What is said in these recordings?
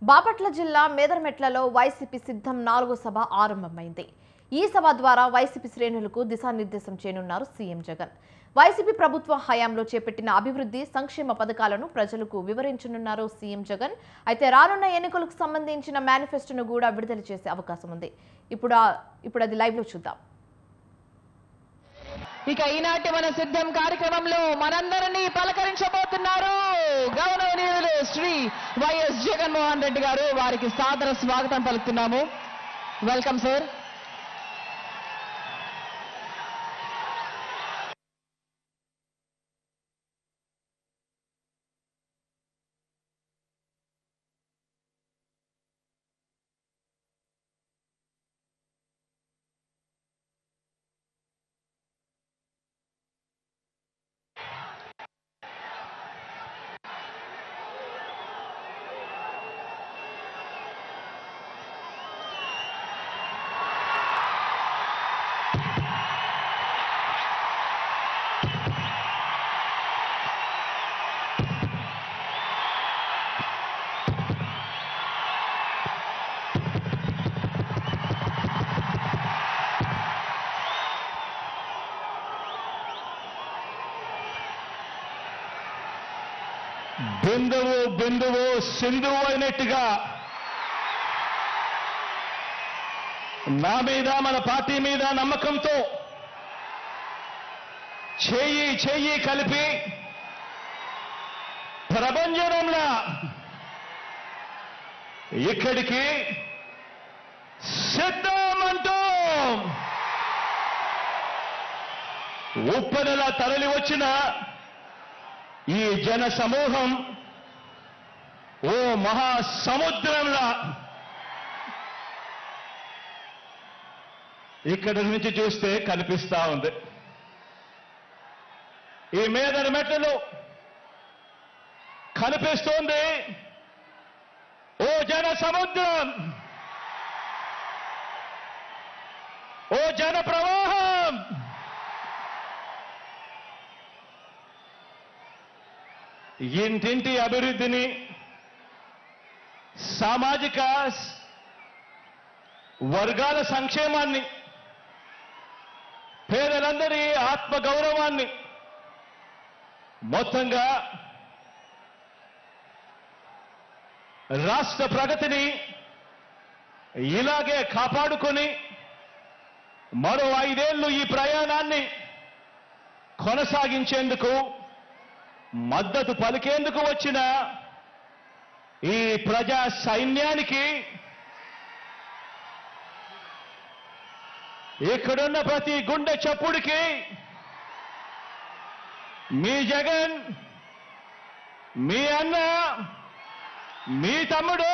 బాపట్ల జిల్లా మేదరమెట్లలో వైసీపీ సిద్ధం 4వ సభ ఆరంభమైంది. ఈ సభ ద్వారా వైసీపీ శ్రేణులకు దిశానిర్దేశం చేయనున్నారు సీఎం జగన్. వైసీపీ ప్రభుత్వ హయాంలో చేపట్టిన అభివృద్ధి సంక్షేమ పథకాలను ప్రజలకు వివరించనున్నారు సీఎం జగన్. అయితే రానున్న ఎన్నికలకు సంబంధించిన మేనిఫెస్టోను కూడా విడుదల చేసే అవకాశం ఉంది. ఇప్పుడు అది లైవ్ లో చూద్దాం. ఇక ఈనాటి మన సిద్ధం కార్యక్రమంలో మనందరినీ పలకరించబోతున్నారు గౌరవనీయులు శ్రీ వైఎస్ జగన్మోహన్ రెడ్డి గారు. వారికి సాదర స్వాగతం పలుకుతున్నాము. Welcome sir. బిందువు బిందువు సింధువు అయినట్టుగా నా మీద మన పార్టీ మీద నమ్మకంతో చేయి చేయి కలిపి ప్రభంజనంలా ఇక్కడికి సిద్ధమంటూ ఉప్పెనలా తరలి వచ్చిన ఈ జన సమూహం ఓ మహాసముద్రంలా ఇక్కడి నుంచి చూస్తే కనిపిస్తా ఉంది. ఈ మేదరమెట్లలో కనిపిస్తోంది ఓ జన సముద్రం, ఓ జన ప్రవాహం. ఇంటింటి అభివృద్ధిని, సామాజిక వర్గాల సంక్షేమాన్ని, పేదలందరి ఆత్మగౌరవాన్ని, మొత్తంగా రాష్ట్ర ప్రగతిని ఇలాగే కాపాడుకొని మరో 5 ఏళ్లు ఈ ప్రయాణాన్ని కొనసాగించేందుకు మద్దతు పలికేందుకు వచ్చిన ఈ ప్రజా సైన్యానికి, ఇక్కడున్న ప్రతి గుండె చప్పుడికి మీ జగన్, మీ అన్న, మీ తమ్ముడు,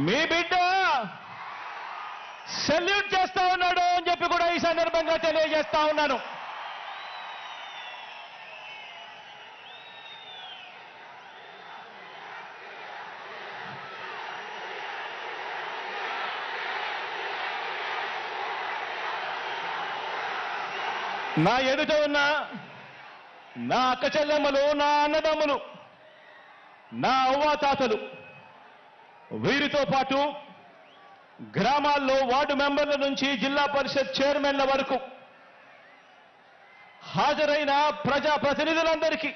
మీ బిడ్డ సెల్యూట్ చేస్తా ఉన్నాడు అని చెప్పి కూడా ఈ సందర్భంగా తెలియజేస్తా ఉన్నాను. నా ఎదుట ఉన్న నా అక్క చెల్లెమ్మలు, నా అన్నదమ్ములు, నా అవ్వాతాతలు, వీరితో పాటు గ్రామాల్లో వార్డు మెంబర్ల నుంచి జిల్లా పరిషత్ చైర్మన్ల వరకు హాజరైన ప్రజా ప్రతినిధులందరికీ,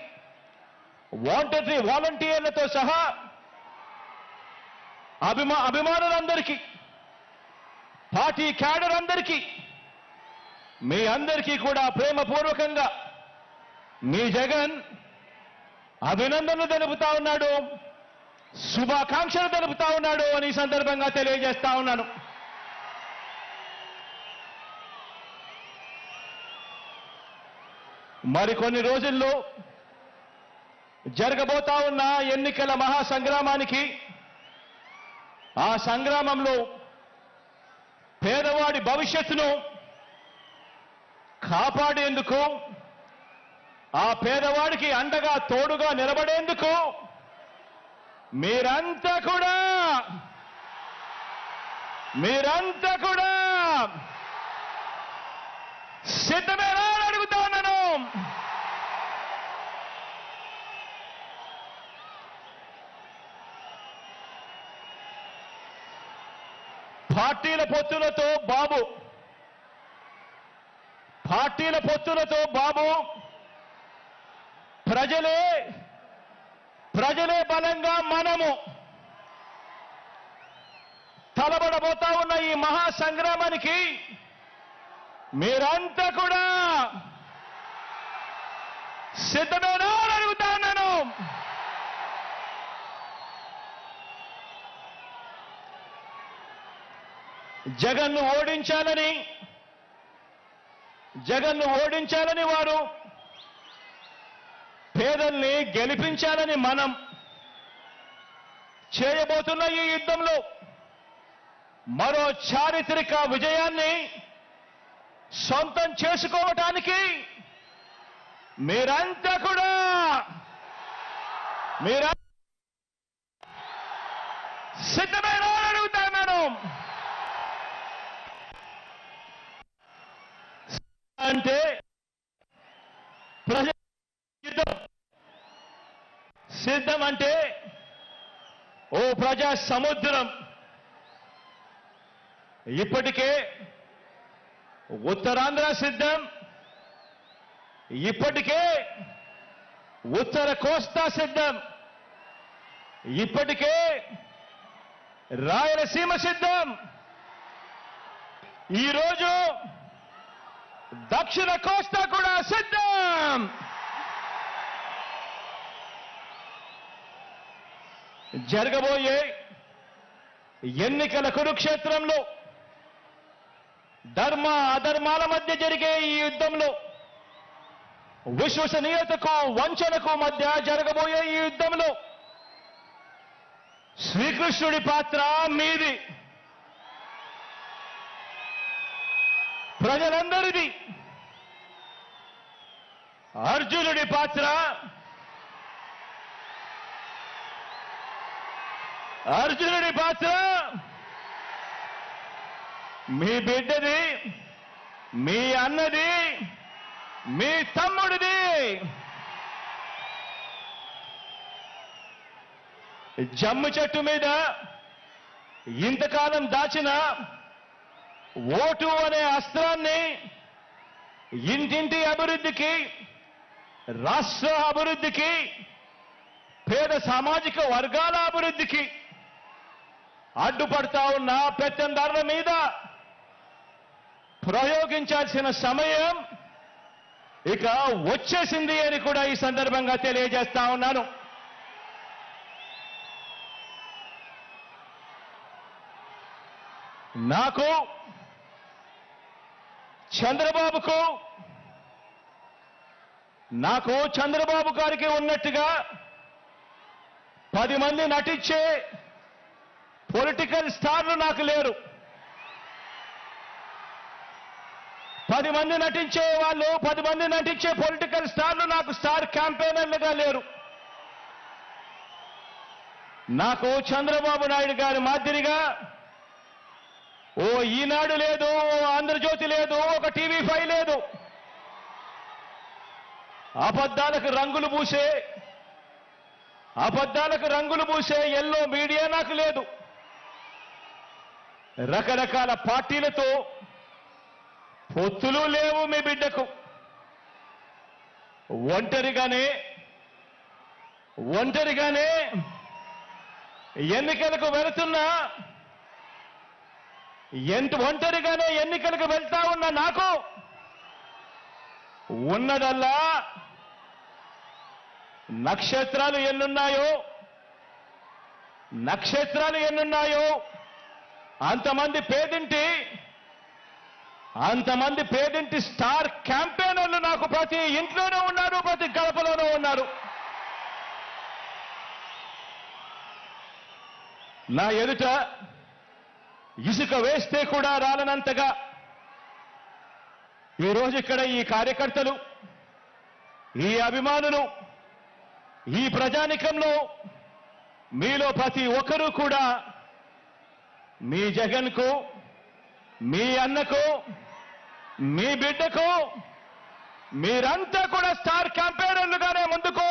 వాలంటీర్లతో సహా అభిమానులందరికీ, పార్టీ క్యాడర్ అందరికీ, మీ అందరికీ కూడా ప్రేమపూర్వకంగా మీ జగన్ అభినందనలు తెలుపుతా ఉన్నాడు, శుభాకాంక్షలు తెలుపుతా ఉన్నాడు అని ఈ సందర్భంగా తెలియజేస్తా ఉన్నాను. మరికొన్ని రోజుల్లో జరగబోతా ఉన్న ఎన్నికల మహాసంగ్రామానికి, ఆ సంగ్రామంలో పేదవాడి భవిష్యత్తును కాపాడేందుకు, ఆ పేదవాడికి అండగా తోడుగా నిలబడేందుకు మీరంతా కూడా సిద్ధమేనా అని అడుగుతా ఉన్నాను. పార్టీల పొత్తులతో బాబు ప్రజలే బలంగా మనము తలబడబోతా ఉన్న ఈ మహా సంగ్రామానికి మీరంతా కూడా సిద్ధమేనా అని అడుగుతా ఉన్నాను. జగన్ను ఓడించాలని వారు, పేదల్ని గెలిపించాలని మనం చేయబోతున్న ఈ యుద్ధంలో మరో చారిత్రక విజయాన్ని సొంతం చేసుకోవటానికి మీరంతా కూడా సిద్ధమైన అడుగుతాను. అంటే ప్రజల యుద్ధం, సిద్ధం అంటే ఓ ప్రజా సముద్రం. ఇప్పటికే ఉత్తరాంధ్ర సిద్ధం, ఇప్పటికే ఉత్తర కోస్తా సిద్ధం, ఇప్పటికే రాయలసీమ సిద్ధం, ఈరోజు దక్షిణ కోస్తా కూడా సిద్ధం. జరగబోయే ఎన్నికల కురుక్షేత్రంలో ధర్మ అధర్మాల మధ్య జరిగే ఈ యుద్ధంలో, విశ్వసనీయతకు వంచనకు మధ్య జరగబోయే ఈ యుద్ధంలో శ్రీకృష్ణుడి పాత్ర మీది, ప్రజలందరిది. అర్జునుడి పాత్ర మీ బిడ్డది, మీ అన్నది, మీ తమ్ముడిది. జమ్ము చెట్టు మీద ఇంతకాలం దాచిన ఓటు అనే అస్త్రాన్ని ఇంటింటి అభివృద్ధికి, రాష్ట్ర అభివృద్ధికి, పేద సామాజిక వర్గాల అభివృద్ధికి అడ్డుపడతా ఉన్న పెత్తందారుల మీద ప్రయోగించాల్సిన సమయం ఇక వచ్చేసింది అని కూడా ఈ సందర్భంగా తెలియజేస్తా ఉన్నాను. నాకు, చంద్రబాబు గారికి ఉన్నట్టుగా 10 మంది నటించే పొలిటికల్ స్టార్లు నాకు లేరు. 10 మంది నటించే వాళ్ళు, 10 మంది నటించే పొలిటికల్ స్టార్లు నాకు స్టార్ క్యాంపెయినర్లుగా లేరు. నాకు చంద్రబాబు నాయుడు గారి మాదిరిగా ఓ ఈనాడు లేదు, ఓ ఆంధ్రజ్యోతి లేదు, ఒక టీవీ5 లేదు. అబద్ధాలకు రంగులు పూసే ఎల్లో మీడియా నాకు లేదు. రకరకాల పార్టీలతో పొత్తులు లేవు మీ బిడ్డకు. ఒంటరిగానే ఎన్నికలకు వెళుతున్నా, ఒంటరిగానే ఎన్నికలకు వెళ్తా ఉన్న నాకు ఉన్నదల్లా నక్షత్రాలు ఎన్నున్నాయో అంతమంది పేదింటి స్టార్ క్యాంపెయినర్లు నాకు ప్రతి ఇంట్లోనూ ఉన్నారు, ప్రతి గడపలోనూ ఉన్నారు. నా ఎదుట ఇసుక వేస్తే కూడా రాలనంతగా ఈరోజు ఇక్కడ ఈ కార్యకర్తలు, ఈ అభిమానులు, ఈ ప్రజానికంలో మీలో ప్రతి ఒక్కరూ కూడా మీ జగన్కు, మీ అన్నకు, మీ బిడ్డకు మీరంతా కూడా స్టార్ క్యాంపెయినర్లుగానే ముందుకు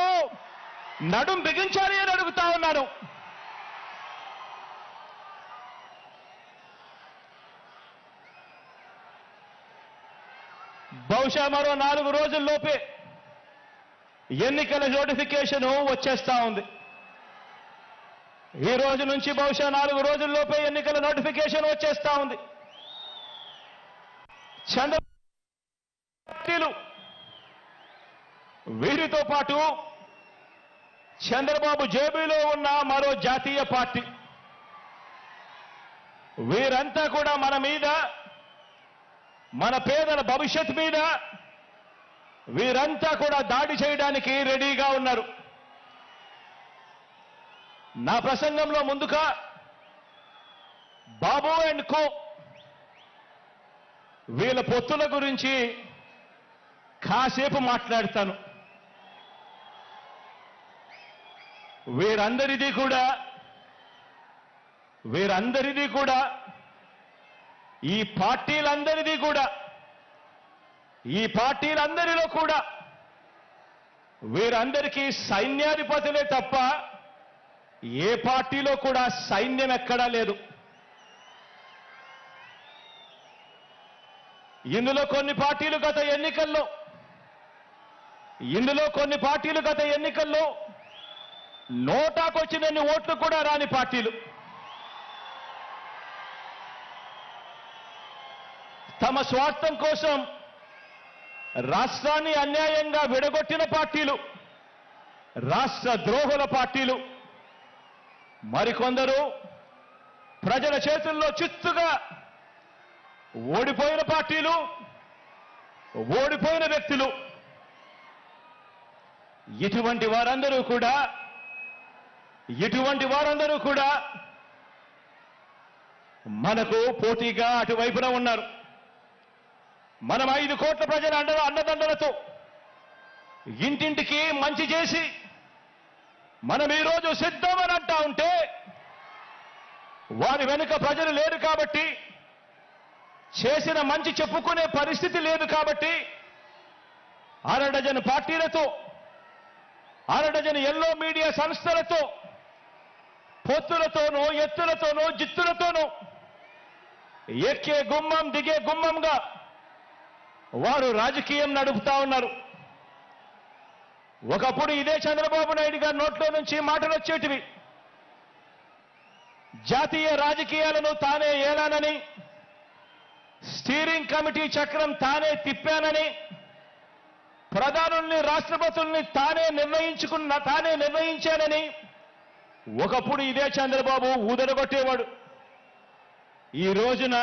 నడుం బిగించాలి అని అడుగుతా ఉన్నాను. బహుశా మరో 4 రోజుల్లోపే ఎన్నికల నోటిఫికేషన్ వచ్చేస్తా ఉంది. ఈ రోజు నుంచి బహుశా 4 రోజుల్లోపే ఎన్నికల నోటిఫికేషన్ వచ్చేస్తా ఉంది. చంద్రబాబు వీరితో పాటు చంద్రబాబు జేబులో ఉన్న మరో జాతీయ పార్టీ, వీరంతా కూడా మన మీద, మన పేదల భవిష్యత్ మీద వీరంతా కూడా దాడి చేయడానికి రెడీగా ఉన్నారు. నా ప్రసంగంలో ముందుగా బాబు అండ్ కో వీళ్ళ పొత్తుల గురించి కాసేపు మాట్లాడతాను. వీరందరిది కూడా ఈ పార్టీలందరిలో కూడా వీరందరికీ సైన్యాధిపతులే తప్ప ఏ పార్టీలో కూడా సైన్యం ఎక్కడా లేదు. ఇందులో కొన్ని పార్టీలు గత ఎన్నికల్లో నోటాకొచ్చినన్ని ఓట్లు కూడా రాని పార్టీలు, తమ స్వార్థం కోసం రాష్ట్రాన్ని అన్యాయంగా విడగొట్టిన పార్టీలు, రాష్ట్ర ద్రోహుల పార్టీలు, మరికొందరు ప్రజల చేతుల్లో చిత్తుగా ఓడిపోయిన పార్టీలు, ఓడిపోయిన వ్యక్తులు. ఇటువంటి వారందరూ కూడా మనకు పోటీగా అటువైపున ఉన్నారు. మనం 5 కోట్ల ప్రజల అండదండలతో ఇంటింటికి మంచి చేసి మనం ఈరోజు సిద్ధమని అంటా ఉంటే, వారి వెనుక ప్రజలు లేరు కాబట్టి, చేసిన మంచి చెప్పుకునే పరిస్థితి లేదు కాబట్టి, అరడజను పార్టీలతో, అరడజను ఎల్లో మీడియా సంస్థలతో, పొత్తులతోనూ, ఎత్తులతోనూ, జిత్తులతోనూ ఎక్కే గుమ్మం దిగే గుమ్మంగా వారు రాజకీయం నడుపుతా ఉన్నారు. ఒకప్పుడు ఇదే చంద్రబాబు నాయుడు గారి నోట్లో నుంచి మాటలు వచ్చేటివి. జాతీయ రాజకీయాలను తానే ఏలానని, స్టీరింగ్ కమిటీ చక్రం తానే తిప్పానని, ప్రధానుల్ని, రాష్ట్రపతుల్ని తానే నిర్ణయించానని ఒకప్పుడు ఇదే చంద్రబాబు ఊదరగొట్టేవాడు. ఈ రోజున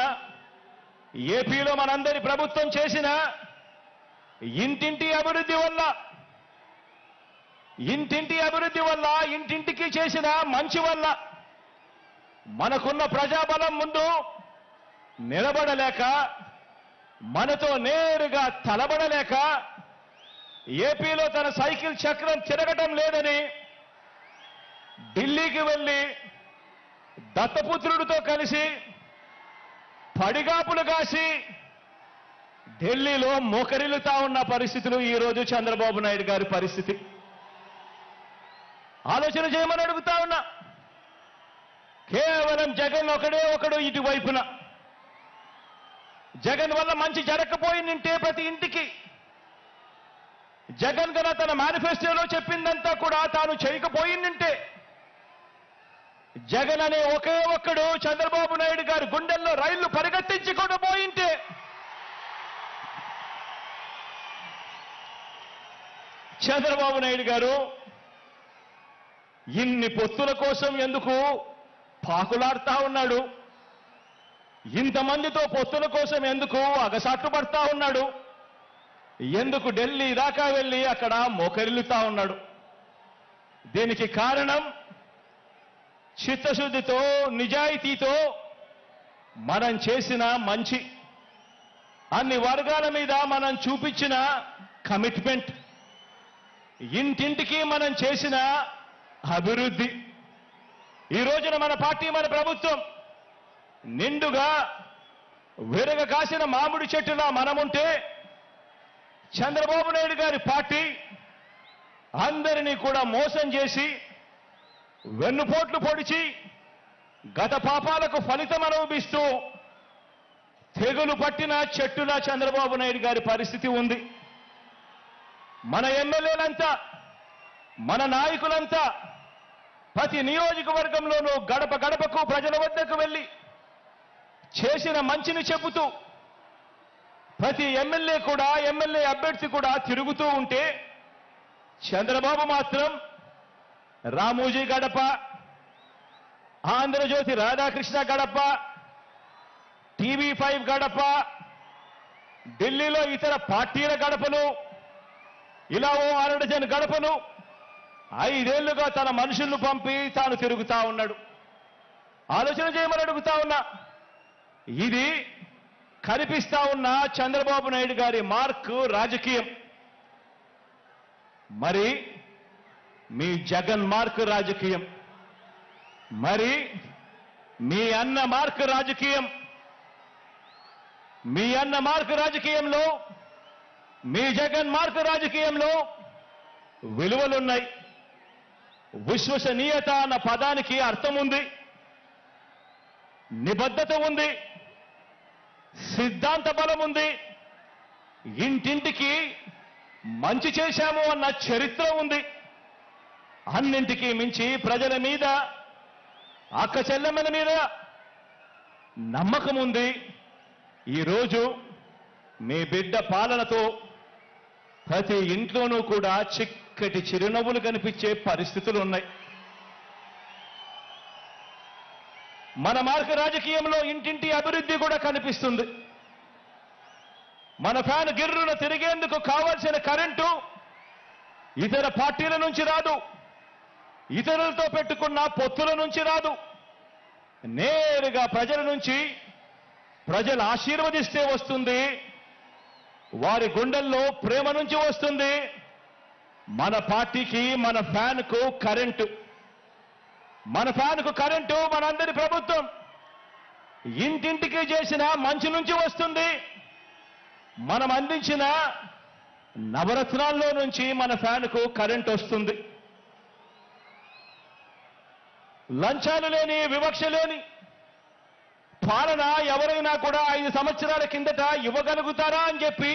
ఏపీలో మనందరి ప్రభుత్వం చేసిన ఇంటింటి అభివృద్ధి వల్ల, ఇంటింటికి చేసిన మంచి వల్ల మనకున్న ప్రజాబలం ముందు నిలబడలేక, మనతో నేరుగా తలబడలేక, ఏపీలో తన సైకిల్ చక్రం తిరగటం లేదని ఢిల్లీకి వెళ్లి దత్తపుత్రుడితో కలిసి పడిగాపులు కాసి ఢిల్లీలో మోకరిల్లుతా ఉన్న పరిస్థితులు ఈ రోజు చంద్రబాబు నాయుడు గారి పరిస్థితి. ఆలోచన చేయమని అడుగుతా ఉన్నా. కేవలం జగన్ ఒకడు ఇటువైపున, జగన్ వల్ల మంచి జరగకపోయిందంటే ప్రతి ఇంటికి, జగన్ గన తన మేనిఫెస్టోలో చెప్పిందంతా కూడా తాను చేయకపోయిందంటే, జగన్ అనే ఒకే ఒక్కడు చంద్రబాబు నాయుడు గారి గుండెల్లో రైళ్లు పరిగెత్తించుకొని పోయింటే, చంద్రబాబు నాయుడు గారు ఇన్ని పొత్తుల కోసం ఎందుకు పాకులాడుతా ఉన్నాడు? ఇంతమందితో పొత్తుల కోసం ఎందుకు అగసాట్లు పడతా ఉన్నాడు? ఎందుకు ఢిల్లీ దాకా వెళ్ళి అక్కడ మోకరిల్లుతా ఉన్నాడు? దీనికి కారణం చిత్తశుద్ధితో, నిజాయితీతో మనం చేసిన మంచి, అన్ని వర్గాల మీద మనం చూపించిన కమిట్మెంట్, ఇంటింటికి మనం చేసిన అభివృద్ధి. ఈ రోజున మన పార్టీ, మన ప్రభుత్వం నిండుగా విరగ కాసిన మామిడి చెట్టులా మనముంటే, చంద్రబాబు నాయుడు గారి పార్టీ అందరినీ కూడా మోసం చేసి, వెన్నుపోట్లు పొడిచి, గత పాపాలకు ఫలితం అనుభవిస్తూ తెగులు పట్టిన చెట్టులా చంద్రబాబు నాయుడు గారి పరిస్థితి ఉంది. మన ఎమ్మెల్యేలంతా, మన నాయకులంతా ప్రతి నియోజకవర్గంలోనూ గడప గడపకు ప్రజల వద్దకు వెళ్ళి చేసిన మంచిని చెబుతూ ప్రతి ఎమ్మెల్యే అభ్యర్థి కూడా తిరుగుతూ ఉంటే చంద్రబాబు మాత్రం రామోజీ గడప, ఆంధ్రజ్యోతి రాధాకృష్ణ గడప, TV5 గడప, ఢిల్లీలో ఇతర పార్టీల గడపలు, ఇలా ఓ 6 డజన్ గడపలు 5 ఏళ్లుగా తన మనుషులను పంపి తాను తిరుగుతా ఉన్నాడు. ఆలోచన చేయమని అడుగుతా ఉన్నా. ఇది కనిపిస్తా ఉన్న చంద్రబాబు నాయుడు గారి మార్కు రాజకీయం. మరి మీ జగన్ మార్కు రాజకీయం, మరి మీ అన్న మార్కు రాజకీయం. మీ అన్న మార్కు రాజకీయంలో, మీ జగన్ మార్కు రాజకీయంలో విలువలున్నాయి. విశ్వసనీయత అన్న పదానికి అర్థం ఉంది, నిబద్ధత ఉంది, సిద్ధాంత బలం ఉంది, ఇంటింటికి మంచి చేశాము అన్న చరిత్ర ఉంది. అన్నింటికీ మించి ప్రజల మీద, అక్క చెల్లెమ్మల మీద నమ్మకం ఉంది. ఈరోజు మీ బిడ్డ పాలనతో ప్రతి ఇంట్లోనూ కూడా చిక్కటి చిరునవ్వులు కనిపించే పరిస్థితులు ఉన్నాయి. మన మార్గ రాజకీయంలో ఇంటింటి అభివృద్ధి కూడా కనిపిస్తుంది. మన ఫ్యాన్ గిర్రున తిరిగేందుకు కావాల్సిన కరెంటు ఇతర పార్టీల నుంచి రాదు, ఇతరులతో పెట్టుకున్న పొత్తుల నుంచి రాదు, నేరుగా ప్రజల నుంచి, ప్రజలు ఆశీర్వదిస్తే వస్తుంది, వారి గుండెల్లో ప్రేమ నుంచి వస్తుంది. మన పార్టీకి, మన ఫ్యాన్కు కరెంటు, మన ఫ్యాన్కు కరెంటు మనందరి ప్రభుత్వం ఇంటింటికి చేసిన మంచి నుంచి వస్తుంది. మనం అందించిన నవరత్నాల్లో నుంచి మన ఫ్యాన్కు కరెంట్ వస్తుంది. లంచాలు లేని, వివక్ష లేని పాలన ఎవరైనా కూడా 5 సంవత్సరాల కిందట ఇవ్వగలుగుతారా అని చెప్పి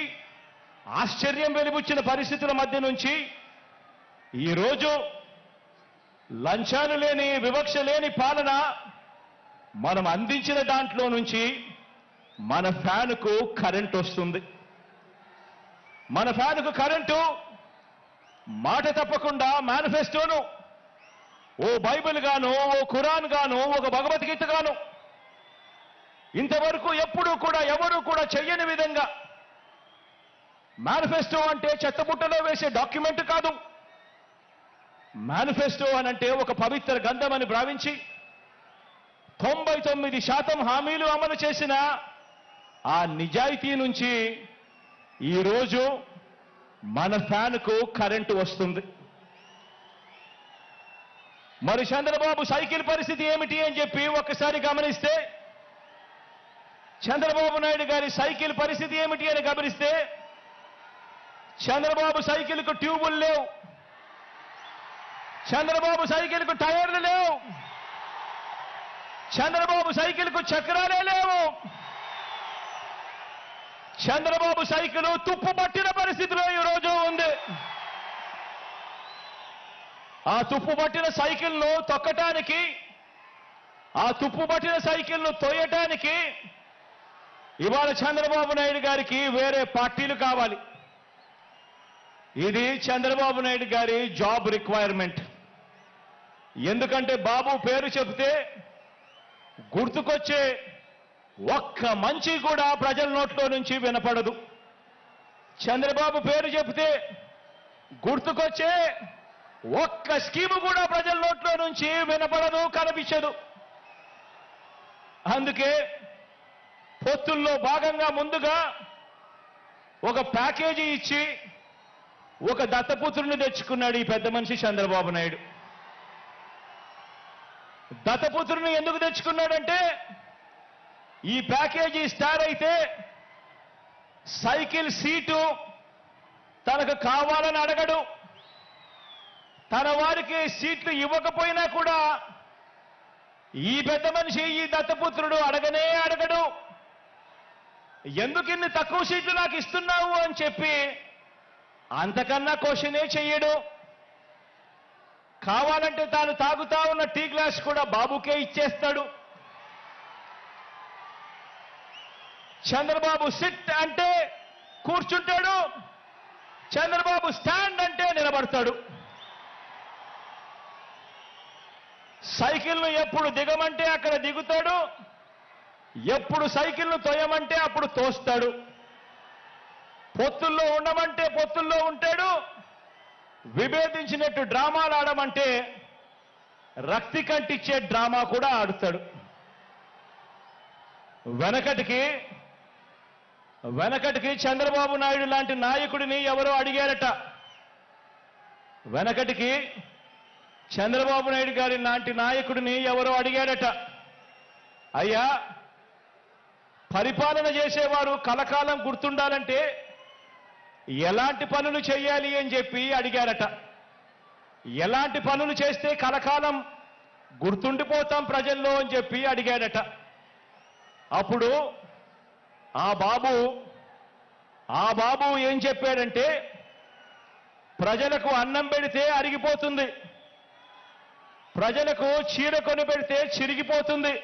ఆశ్చర్యం వెలిబుచ్చిన పరిస్థితుల మధ్య నుంచి ఈరోజు లంచాలు లేని, వివక్ష లేని పాలన మనం అందించిన దాంట్లో నుంచి మన ఫ్యాన్కు కరెంట్ వస్తుంది. మన ఫ్యాన్కు కరెంటు మాట తప్పకుండా మేనిఫెస్టోను ఓ బైబిల్ గాను, ఓ ఖురాన్ గాను, ఒక భగవద్గీత గాను ఇంతవరకు ఎప్పుడూ కూడా ఎవరూ కూడా చెయ్యని విధంగా, మేనిఫెస్టో అంటే చెత్తబుట్టలో వేసే డాక్యుమెంట్ కాదు. మేనిఫెస్టో అనంటే ఒక పవిత్ర గ్రంథం అని భావించి 99% హామీలు అమలు చేసిన ఆ నిజాయితీ నుంచి ఈరోజు మన ఫ్యాన్కు కరెంటు వస్తుంది. మరి చంద్రబాబు సైకిల్ పరిస్థితి ఏమిటి అని చెప్పి ఒక్కసారి గమనిస్తే, చంద్రబాబు నాయుడు గారి సైకిల్ పరిస్థితి ఏమిటి అని గమనిస్తే, చంద్రబాబు సైకిల్కు ట్యూబులు లేవు, చంద్రబాబు సైకిల్కు టైర్లు లేవు, చంద్రబాబు సైకిల్కు చక్రాలే లేవు. చంద్రబాబు సైకిల్ తుప్పు పట్టిన పరిస్థితిలో ఈరోజు ఉంది. ఆ తుప్పు పట్టిన సైకిల్ను తొక్కటానికి, ఆ తుప్పు పట్టిన సైకిల్ను తోయటానికి ఇవాళ చంద్రబాబు నాయుడు గారికి వేరే పార్టీలు కావాలి. ఇది చంద్రబాబు నాయుడు గారి జాబ్ రిక్వైర్మెంట్. ఎందుకంటే బాబు పేరు చెబితే గుర్తుకొచ్చే ఒక్క మంచి కూడా ప్రజల నోట్లో నుంచి వినపడదు. చంద్రబాబు పేరు చెబితే గుర్తుకొచ్చే ఒక్క స్కీము కూడా ప్రజల నోట్లో నుంచి వినపడదు, కనిపించదు. అందుకే పొత్తుల్లో భాగంగా ముందుగా ఒక ప్యాకేజీ ఇచ్చి ఒక దత్తపుత్రుని తెచ్చుకున్నాడు ఈ పెద్ద మనిషి చంద్రబాబు నాయుడు. దత్తపుత్రుని ఎందుకు తెచ్చుకున్నాడంటే, ఈ ప్యాకేజీ స్టార్ అయితే సైకిల్ సీటు తనకు కావాలని అడగడు, తన వారికి సీట్లు ఇవ్వకపోయినా కూడా ఈ పెద్ద మనిషి, ఈ దత్తపుత్రుడు అడగనే అడగడు. ఎందుకు ఇన్ని తక్కువ సీట్లు నాకు ఇస్తున్నావు అని చెప్పి అంతకన్నా క్వశ్చనే చెయ్యడు. కావాలంటే తాను తాగుతా ఉన్న టీ గ్లాస్ కూడా బాబుకే ఇచ్చేస్తాడు. చంద్రబాబు సిట్ అంటే కూర్చుంటాడు, చంద్రబాబు స్టాండ్ అంటే నిలబడతాడు. సైకిల్ను ఎప్పుడు దిగమంటే అక్కడ దిగుతాడు, ఎప్పుడు సైకిల్ను తోయమంటే అప్పుడు తోస్తాడు. పొత్తుల్లో ఉండమంటే పొత్తుల్లో ఉంటాడు, విభేదించినట్టు డ్రామాలు ఆడమంటే రక్తి కంటిచ్చే డ్రామా కూడా ఆడుతాడు. వెనకటికి చంద్రబాబు నాయుడు లాంటి నాయకుడిని ఎవరో అడిగారట. వెనకటికి చంద్రబాబు నాయుడు గారి లాంటి నాయకుడిని ఎవరో అడిగారట, అయ్యా పరిపాలన చేసేవారు కలకాలం గుర్తుండాలంటే ఎలాంటి పనులు చేయాలి అని చెప్పి అడిగారట. ఎలాంటి పనులు చేస్తే కలకాలం గుర్తుండిపోతాం ప్రజల్లో అని చెప్పి అడిగాడట. అప్పుడు ఆ బాబు ఏం చెప్పాడంటే, ప్రజలకు అన్నం పెడితే అరిగిపోతుంది, ప్రజలకు చీర కొని పెడితే చిరిగిపోతుంది,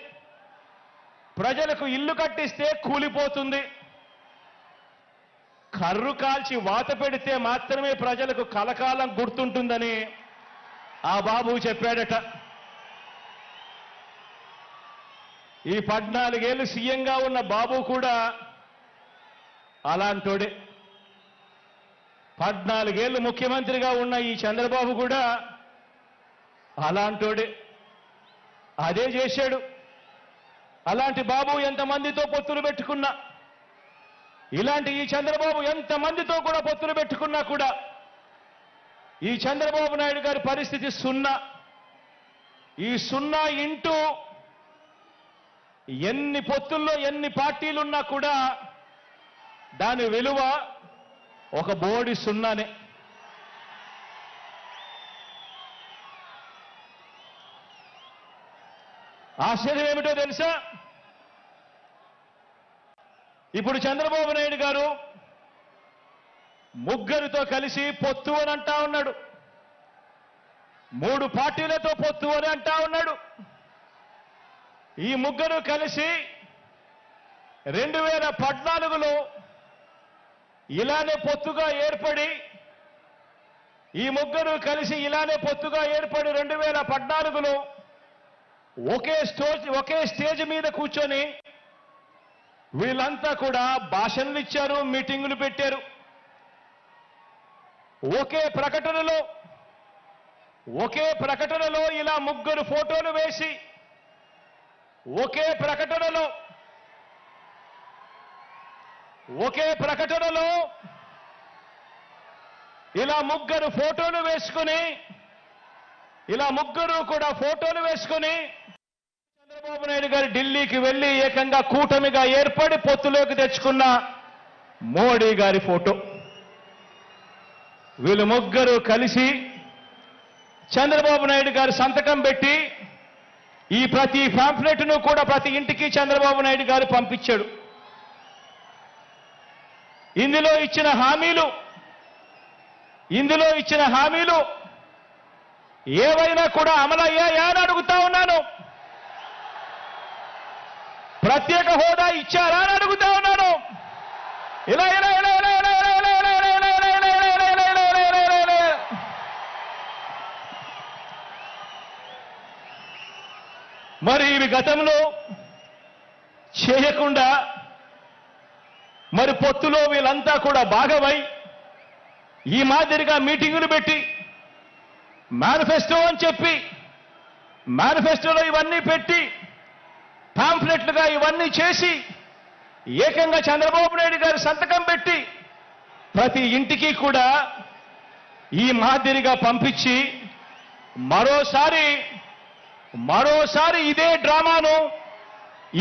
ప్రజలకు ఇల్లు కట్టిస్తే కూలిపోతుంది, కర్రు కాల్చి వాత పెడితే మాత్రమే ప్రజలకు కలకాలం గుర్తుంటుందని ఆ బాబు చెప్పాడట. ఈ 14 ఏళ్ళు సీఎంగా ఉన్న బాబు కూడా అలాంటోడే. 14 ఏళ్ళు ముఖ్యమంత్రిగా ఉన్న ఈ చంద్రబాబు కూడా అలాంటోడే. అదే చేశాడు. అలాంటి బాబు ఎంతమందితో పొత్తులు పెట్టుకున్నా, ఇలాంటి ఈ చంద్రబాబు ఎంతమందితో కూడా పొత్తులు పెట్టుకున్నా కూడా ఈ చంద్రబాబు నాయుడు గారి పరిస్థితి సున్నా. ఈ సున్నా ఇంటూ ఎన్ని పొత్తుల్లో ఎన్ని పార్టీలున్నా కూడా దాని విలువ ఒక బోడి సున్నానే. ఆశ్చర్యం ఏమిటో తెలుసా? ఇప్పుడు చంద్రబాబు నాయుడు గారు ముగ్గురితో కలిసి పొత్తు అని అంటా ఉన్నాడు, 3 పార్టీలతో పొత్తు అని అంటా ఉన్నాడు. ఈ ముగ్గురు కలిసి 2014లో ఇలానే పొత్తుగా ఏర్పడి, ఈ ముగ్గురు కలిసి ఇలానే పొత్తుగా ఏర్పడి 2014లో ఒకే స్టేజ్ మీద కూర్చొని వీళ్ళంతా కూడా భాషణలు ఇచ్చారు, మీటింగులు పెట్టారు. ఒకే ప్రకటనలో ఇలా ముగ్గురు ఫోటోలు వేసి, ఒకే ప్రకటనలో ఇలా ముగ్గురు ఫోటోలు వేసుకుని, ఇలా ముగ్గురు కూడా ఫోటోలు వేసుకుని చంద్రబాబు నాయుడు గారు ఢిల్లీకి వెళ్లి ఏకంగా కూటమిగా ఏర్పడి పొత్తులోకి తెచ్చుకున్న మోడీ గారి ఫోటో. వీళ్ళు ముగ్గురు కలిసి చంద్రబాబు నాయుడు గారు సంతకం పెట్టి ఈ ప్రతి పాంఫ్లెట్ను కూడా ప్రతి ఇంటికి చంద్రబాబు నాయుడు గారు పంపించాడు. ఇందులో ఇచ్చిన హామీలు ఏవైనా కూడా అమలయ్యాయా అని అడుగుతా ఉన్నాను. ప్రత్యేక హోదా ఇచ్చారా అని అడుగుతా ఉన్నాను. ఇలా మరి ఇవి గతంలో చేయకుండా మరి పొత్తులో వీళ్ళంతా కూడా భాగమై ఈ మాదిరిగా మీటింగులు పెట్టి మేనిఫెస్టో అని చెప్పి మేనిఫెస్టోలో ఇవన్నీ పెట్టి పాంఫ్లెట్లుగా ఇవన్నీ చేసి ఏకంగా చంద్రబాబు నాయుడు గారు సంతకం పెట్టి ప్రతి ఇంటికి కూడా ఈ మాదిరిగా పంపించి మరోసారి ఇదే డ్రామాను,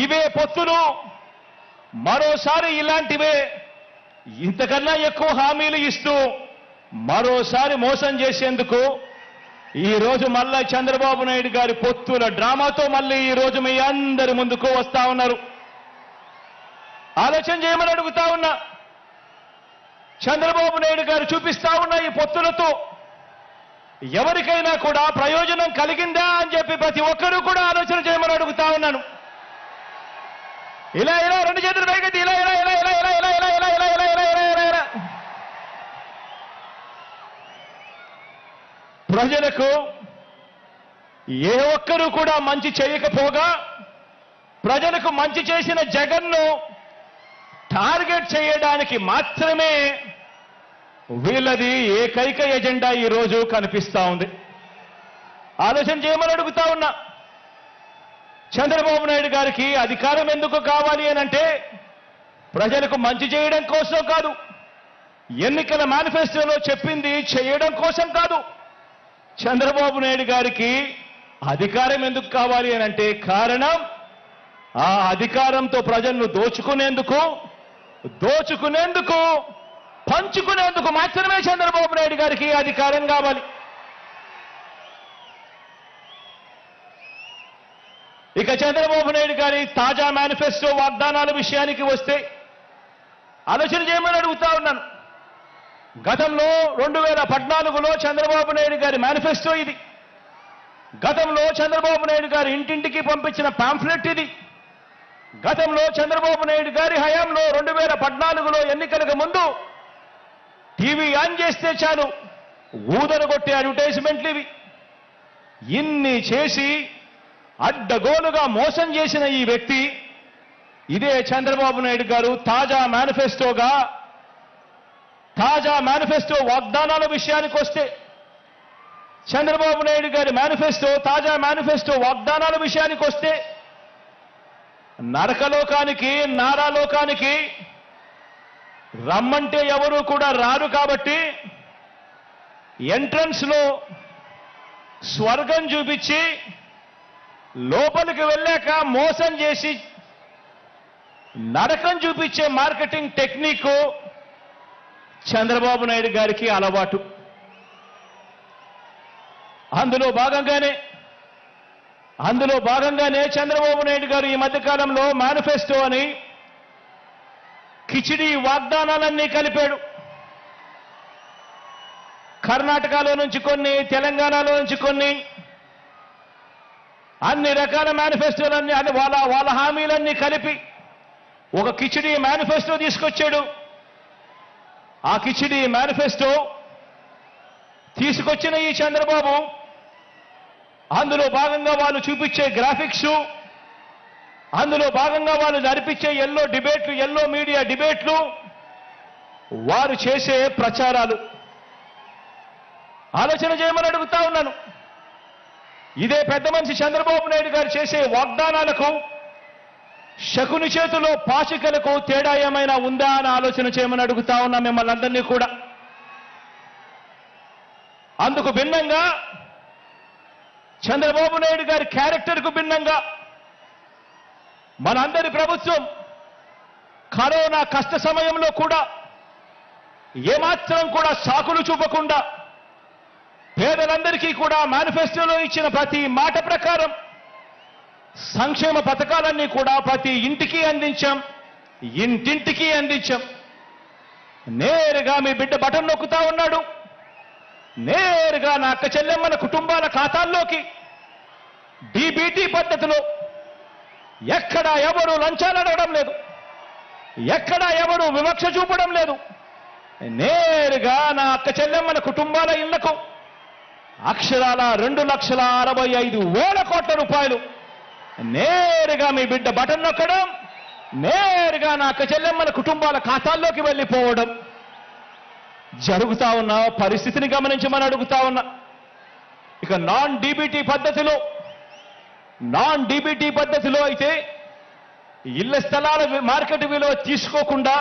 ఇవే పొత్తులు, మరోసారి ఇలాంటివే ఇంతకన్నా ఎక్కువ హామీలు ఇస్తూ మరోసారి మోసం చేసేందుకు ఈ రోజు మళ్ళా చంద్రబాబు నాయుడు గారి పొత్తుల డ్రామాతో మళ్ళీ ఈ రోజు మీ అందరి ముందుకు వస్తా ఉన్నారు. ఆలోచన చేయమని అడుగుతా ఉన్నా. చంద్రబాబు నాయుడు గారు చూపిస్తా ఉన్న ఈ పొత్తులతో ఎవరికైనా కూడా ప్రయోజనం కలిగిందా అని చెప్పి ప్రతి ఒక్కరూ కూడా ఆలోచన చేయమని అడుగుతా ఉన్నాను. ఇలా ఇలా రెండు చేతులు పైకెత్తి ఇలా ఇలా ఇలా ఇలా ఇలా ఇలా ఇలా ఇలా ఇలా ఇలా ఇలా ఇలా ఇలా ఇలా ప్రజలకు ఏ ఒక్కరూ కూడా మంచి చేయకపోగా ప్రజలకు మంచి చేసిన జగన్ను టార్గెట్ చేయడానికి మాత్రమే వీళ్ళది ఏకైక ఎజెండా ఈ రోజు కనిపిస్తా ఉంది. ఆలోచన చేయమని అడుగుతా ఉన్నా. చంద్రబాబు నాయుడు గారికి అధికారం ఎందుకు కావాలి అనంటే ప్రజలకు మంచి చేయడం కోసం కాదు, ఎన్నికల మేనిఫెస్టోలో చెప్పింది చేయడం కోసం కాదు. చంద్రబాబు నాయుడు గారికి అధికారం ఎందుకు కావాలి అనంటే కారణం ఆ అధికారంతో ప్రజలను దోచుకునేందుకు పంచుకునేందుకు మాత్రమే చంద్రబాబు నాయుడు గారికి అధికారం కావాలి. ఇక చంద్రబాబు నాయుడు గారి తాజా మేనిఫెస్టో వాగ్దానాల విషయానికి వస్తే ఆలోచన చేయమని అడుగుతా ఉన్నాను. గతంలో 2014లో చంద్రబాబు నాయుడు గారి మేనిఫెస్టో ఇది. గతంలో చంద్రబాబు నాయుడు గారు ఇంటింటికి పంపించిన పాంఫ్లెట్ ఇది. గతంలో చంద్రబాబు నాయుడు గారి హయాంలో 2014లో ఎన్నికలకు ముందు టీవీ ఆన్ చేస్తే చాలు ఊదరగొట్టే అడ్వర్టైజ్మెంట్లు ఇవి. ఇన్ని చేసి అడ్డగోలుగా మోసం చేసిన ఈ వ్యక్తి ఇదే చంద్రబాబు నాయుడు గారు తాజా మేనిఫెస్టో వాగ్దానాల విషయానికి వస్తే చంద్రబాబు నాయుడు గారి తాజా మేనిఫెస్టో వాగ్దానాల విషయానికి వస్తే నరకలోకానికి నారాలోకానికి రమ్మంటే ఎవరు కూడా రారు కాబట్టి ఎంట్రన్స్ లో స్వర్గం చూపించి లోపలికి వెళ్ళాక మోసం చేసి నరకం చూపించే మార్కెటింగ్ టెక్నిక్ చంద్రబాబు నాయుడు గారికి అలవాటు. అందులో భాగంగానే చంద్రబాబు నాయుడు గారు ఈ మధ్యకాలంలో మేనిఫెస్టో అని కిచిడి వాగ్దానాలన్నీ కలిపాడు. కర్ణాటకలో నుంచి కొన్ని, తెలంగాణలో నుంచి కొన్ని, అన్ని రకాల మేనిఫెస్టోలన్నీ వాళ్ళ హామీలన్నీ కలిపి ఒక కిచిడి మేనిఫెస్టో తీసుకొచ్చాడు. ఆ కిచిడి మేనిఫెస్టో తీసుకొచ్చిన ఈ చంద్రబాబు అందులో భాగంగా వాళ్ళు చూపించే గ్రాఫిక్స్, అందులో భాగంగా వాళ్ళు జరిపించే ఎల్లో మీడియా డిబేట్లు, వారు చేసే ప్రచారాలు ఆలోచన చేయమని అడుగుతా ఉన్నాను. ఇదే పెద్ద మనిషి చంద్రబాబు నాయుడు గారు చేసే వాగ్దానాలకు శకుని చేతిలో పాచికలకు తేడా ఏమైనా ఉందా అని ఆలోచన చేయమని అడుగుతా ఉన్నా మిమ్మల్ని అందరినీ కూడా. అందుకు భిన్నంగా చంద్రబాబు నాయుడు గారి క్యారెక్టర్కు భిన్నంగా మనందరి ప్రభుత్వం కరోనా కష్ట సమయంలో కూడా ఏమాత్రం కూడా సాకులు చూపకుండా పేదలందరికీ కూడా మేనిఫెస్టోలో ఇచ్చిన ప్రతి మాట ప్రకారం సంక్షేమ పథకాలన్నీ కూడా ప్రతి ఇంటికి అందించాం, ఇంటింటికి అందించాం. నేరుగా మీ బిడ్డ బటన్ నొక్కుతా ఉన్నాడు, నేరుగా నా అక్క చెల్లెమ్మల కుటుంబాల ఖాతాల్లోకి డీబీటీ పద్ధతిలో ఎక్కడా ఎవరు లంచాలు అడగడం లేదు, ఎక్కడా ఎవరు వివక్ష చూపడం లేదు. నేరుగా నా అక్క చెల్లెమ్మల కుటుంబాల ఇళ్లకు అక్షరాల 2,65,000 కోట్ల రూపాయలు నేరుగా మీ బిడ్డ బటన్ నొక్కడం, నేరుగా నా అక్క చెల్లెమ్మల కుటుంబాల ఖాతాల్లోకి వెళ్ళిపోవడం జరుగుతా ఉన్న పరిస్థితిని గమనించమని అడుగుతా ఉన్నా. ఇక నాన్ డీబీటీ పద్ధతిలో అయితే ఇళ్ల స్థలాల మార్కెట్ విలువ తీసుకోకుండా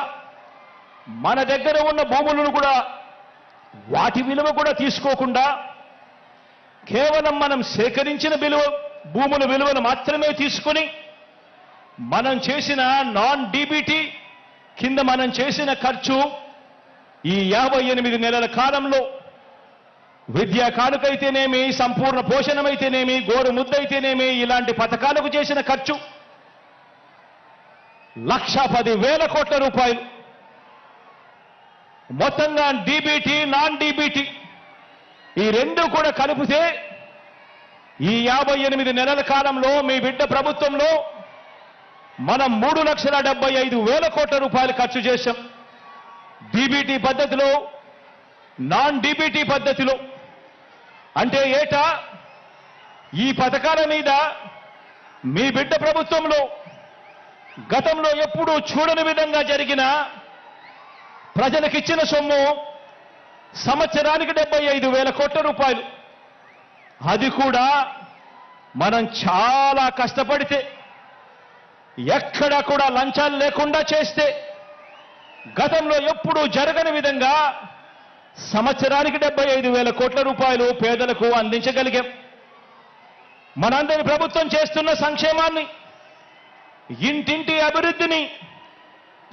మన దగ్గర ఉన్న భూములను కూడా వాటి విలువ కూడా తీసుకోకుండా కేవలం మనం సేకరించిన భూముల విలువను మాత్రమే తీసుకొని మనం చేసిన నాన్ డీబీటీ కింద మనం చేసిన ఖర్చు ఈ 58 నెలల కాలంలో విద్యా కానుకైతేనేమి, సంపూర్ణ పోషణమైతేనేమి, గోరు ముద్దైతేనేమి, ఇలాంటి పథకాలకు చేసిన ఖర్చు 1,10,000 కోట్ల రూపాయలు. మొత్తంగా డీబీటీ నాన్ డీబీటీ ఈ రెండు కూడా కలిపితే ఈ 58 నెలల కాలంలో మీ బిడ్డ ప్రభుత్వంలో మనం 3,75,000 కోట్ల రూపాయలు ఖర్చు చేశాం. డీబీటీ పద్ధతిలో నాన్ డీబీటీ పద్ధతిలో. అంటే ఏటా ఈ పథకాల మీద మీ బిడ్డ ప్రభుత్వంలో గతంలో ఎప్పుడూ చూడని విధంగా జరిగిన ప్రజలకిచ్చిన సొమ్ము సంవత్సరానికి 75,000 కోట్ల రూపాయలు. అది కూడా మనం చాలా కష్టపడితే, ఎక్కడా కూడా లంచాలు లేకుండా చేస్తే, గతంలో ఎప్పుడూ జరగని విధంగా సంవత్సరానికి 75,000 కోట్ల రూపాయలు పేదలకు అందించగలిగాం. మనందరి ప్రభుత్వం చేస్తున్న సంక్షేమాన్ని, ఇంటింటి అభివృద్ధిని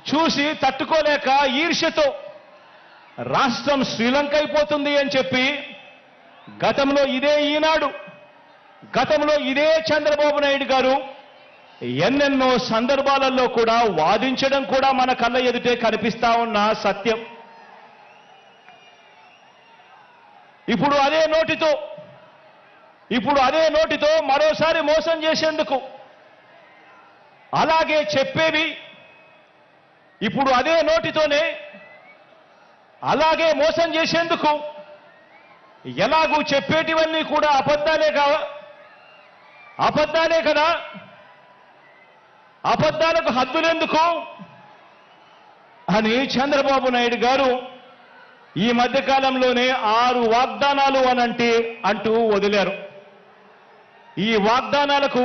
చూసి తట్టుకోలేక ఈర్ష్యతో రాష్ట్రం శ్రీలంక అయిపోతుంది అని చెప్పి గతంలో ఇదే ఈనాడు, గతంలో ఇదే చంద్రబాబు నాయుడు గారు ఎన్నెన్నో సందర్భాలలో కూడా వాదించడం కూడా మన కళ్ళ ఎదుటే కనిపిస్తా ఉన్న సత్యం. ఇప్పుడు అదే నోటితో మరోసారి మోసం చేసేందుకు, అలాగే చెప్పేవి ఇప్పుడు అదే నోటితోనే అలాగే మోసం చేసేందుకు, ఎలాగూ చెప్పేటివన్నీ కూడా అబద్ధాలే కదా, అబద్ధాలకు హద్దులెందుకు అని చంద్రబాబు నాయుడు గారు ఈ మధ్యకాలంలోనే 6 వాగ్దానాలు అంటూ వదిలారు. ఈ వాగ్దానాలకు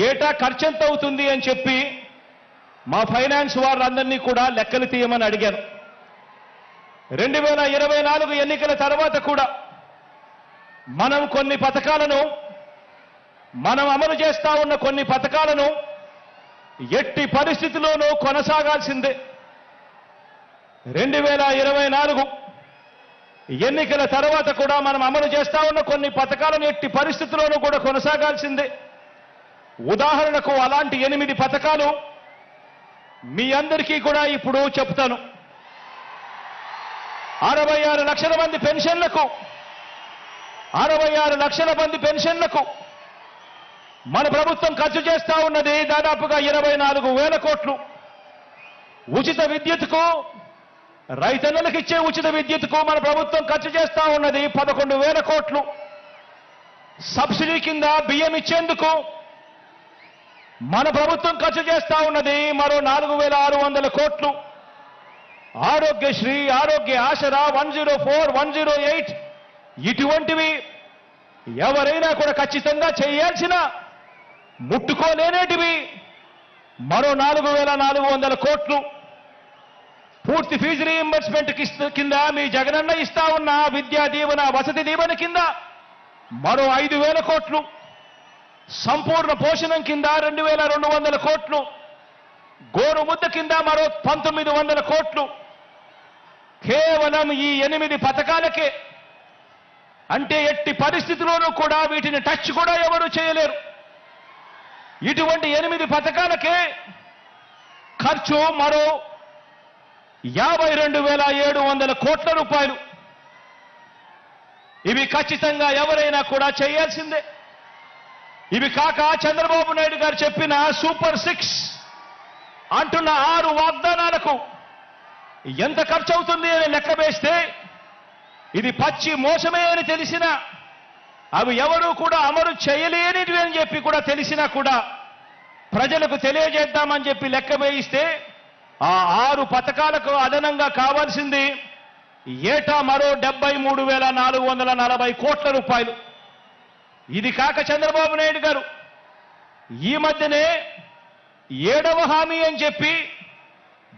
ఏటా ఖర్చెంత అవుతుంది అని చెప్పి మా ఫైనాన్స్ వారందరినీ కూడా లెక్కలు తీయమని అడిగాను. 2024 ఎన్నికల తర్వాత కూడా మనం అమలు చేస్తా ఉన్న కొన్ని పథకాలను ఎట్టి పరిస్థితిలోనూ కొనసాగాల్సిందే. 2024 ఎన్నికల తర్వాత కూడా మనం అమలు చేస్తా ఉన్న కొన్ని పథకాలను ఎట్టి పరిస్థితుల్లోనూ కూడా కొనసాగాల్సిందే. ఉదాహరణకు అలాంటి 8 పథకాలు మీ అందరికీ కూడా ఇప్పుడు చెప్తాను. 66 లక్షల మంది పెన్షన్లకు 66 లక్షల మంది పెన్షన్లకు మన ప్రభుత్వం ఖర్చు చేస్తా ఉన్నది దాదాపుగా 24,000 కోట్లు. ఉచిత విద్యుత్కు, రైతన్నలకు ఇచ్చే ఉచిత విద్యుత్కు మన ప్రభుత్వం ఖర్చు చేస్తా ఉన్నది 11,000 కోట్లు. సబ్సిడీ కింద బియ్యం ఇచ్చేందుకు మన ప్రభుత్వం ఖర్చు చేస్తా ఉన్నది మరో 4,600 కోట్లు. ఆరోగ్యశ్రీ, ఆరోగ్య ఆసరా, 104, 108 ఇటువంటివి ఎవరైనా కూడా ఖచ్చితంగా చేయాల్సిన, ముట్టుకోలేనేటివి మరో 4,400 కోట్లు. పూర్తి ఫీజు రీయింబర్స్మెంట్ కింద మీ జగనన్న ఇస్తా ఉన్న విద్యా దీవెన, వసతి దీవెన కింద మరో 5,000 కోట్లు. సంపూర్ణ పోషణం కింద 2,200 కోట్లు. గోరు ముద్ద కింద మరో 1,900 కోట్లు. కేవలం ఈ 8 పథకాలకే. అంటే ఎట్టి పరిస్థితిలోనూ కూడా వీటిని టచ్ కూడా ఎవరు చేయలేరు. ఇటువంటి 8 పథకాలకే ఖర్చు మరో 52,700 కోట్ల రూపాయలు. ఇవి ఖచ్చితంగా ఎవరైనా కూడా చేయాల్సిందే. ఇవి కాక చంద్రబాబు నాయుడు గారు చెప్పిన సూపర్ 6 అంటున్న 6 వాగ్దానాలకు ఎంత ఖర్చు అవుతుంది అని లెక్క వేస్తే ఇది పచ్చి మోసమే అని తెలిసినా, అవి ఎవరూ కూడా అమలు చేయలేనివి అని చెప్పి కూడా తెలిసినా కూడా ప్రజలకు తెలియజేద్దామని చెప్పి లెక్క వేయిస్తే ఆ 6 పథకాలకు అదనంగా కావాల్సింది ఏటా మరో 73,440 కోట్ల రూపాయలు. ఇది కాక చంద్రబాబు నాయుడు గారు ఈ మధ్యనే 7వ హామీ అని చెప్పి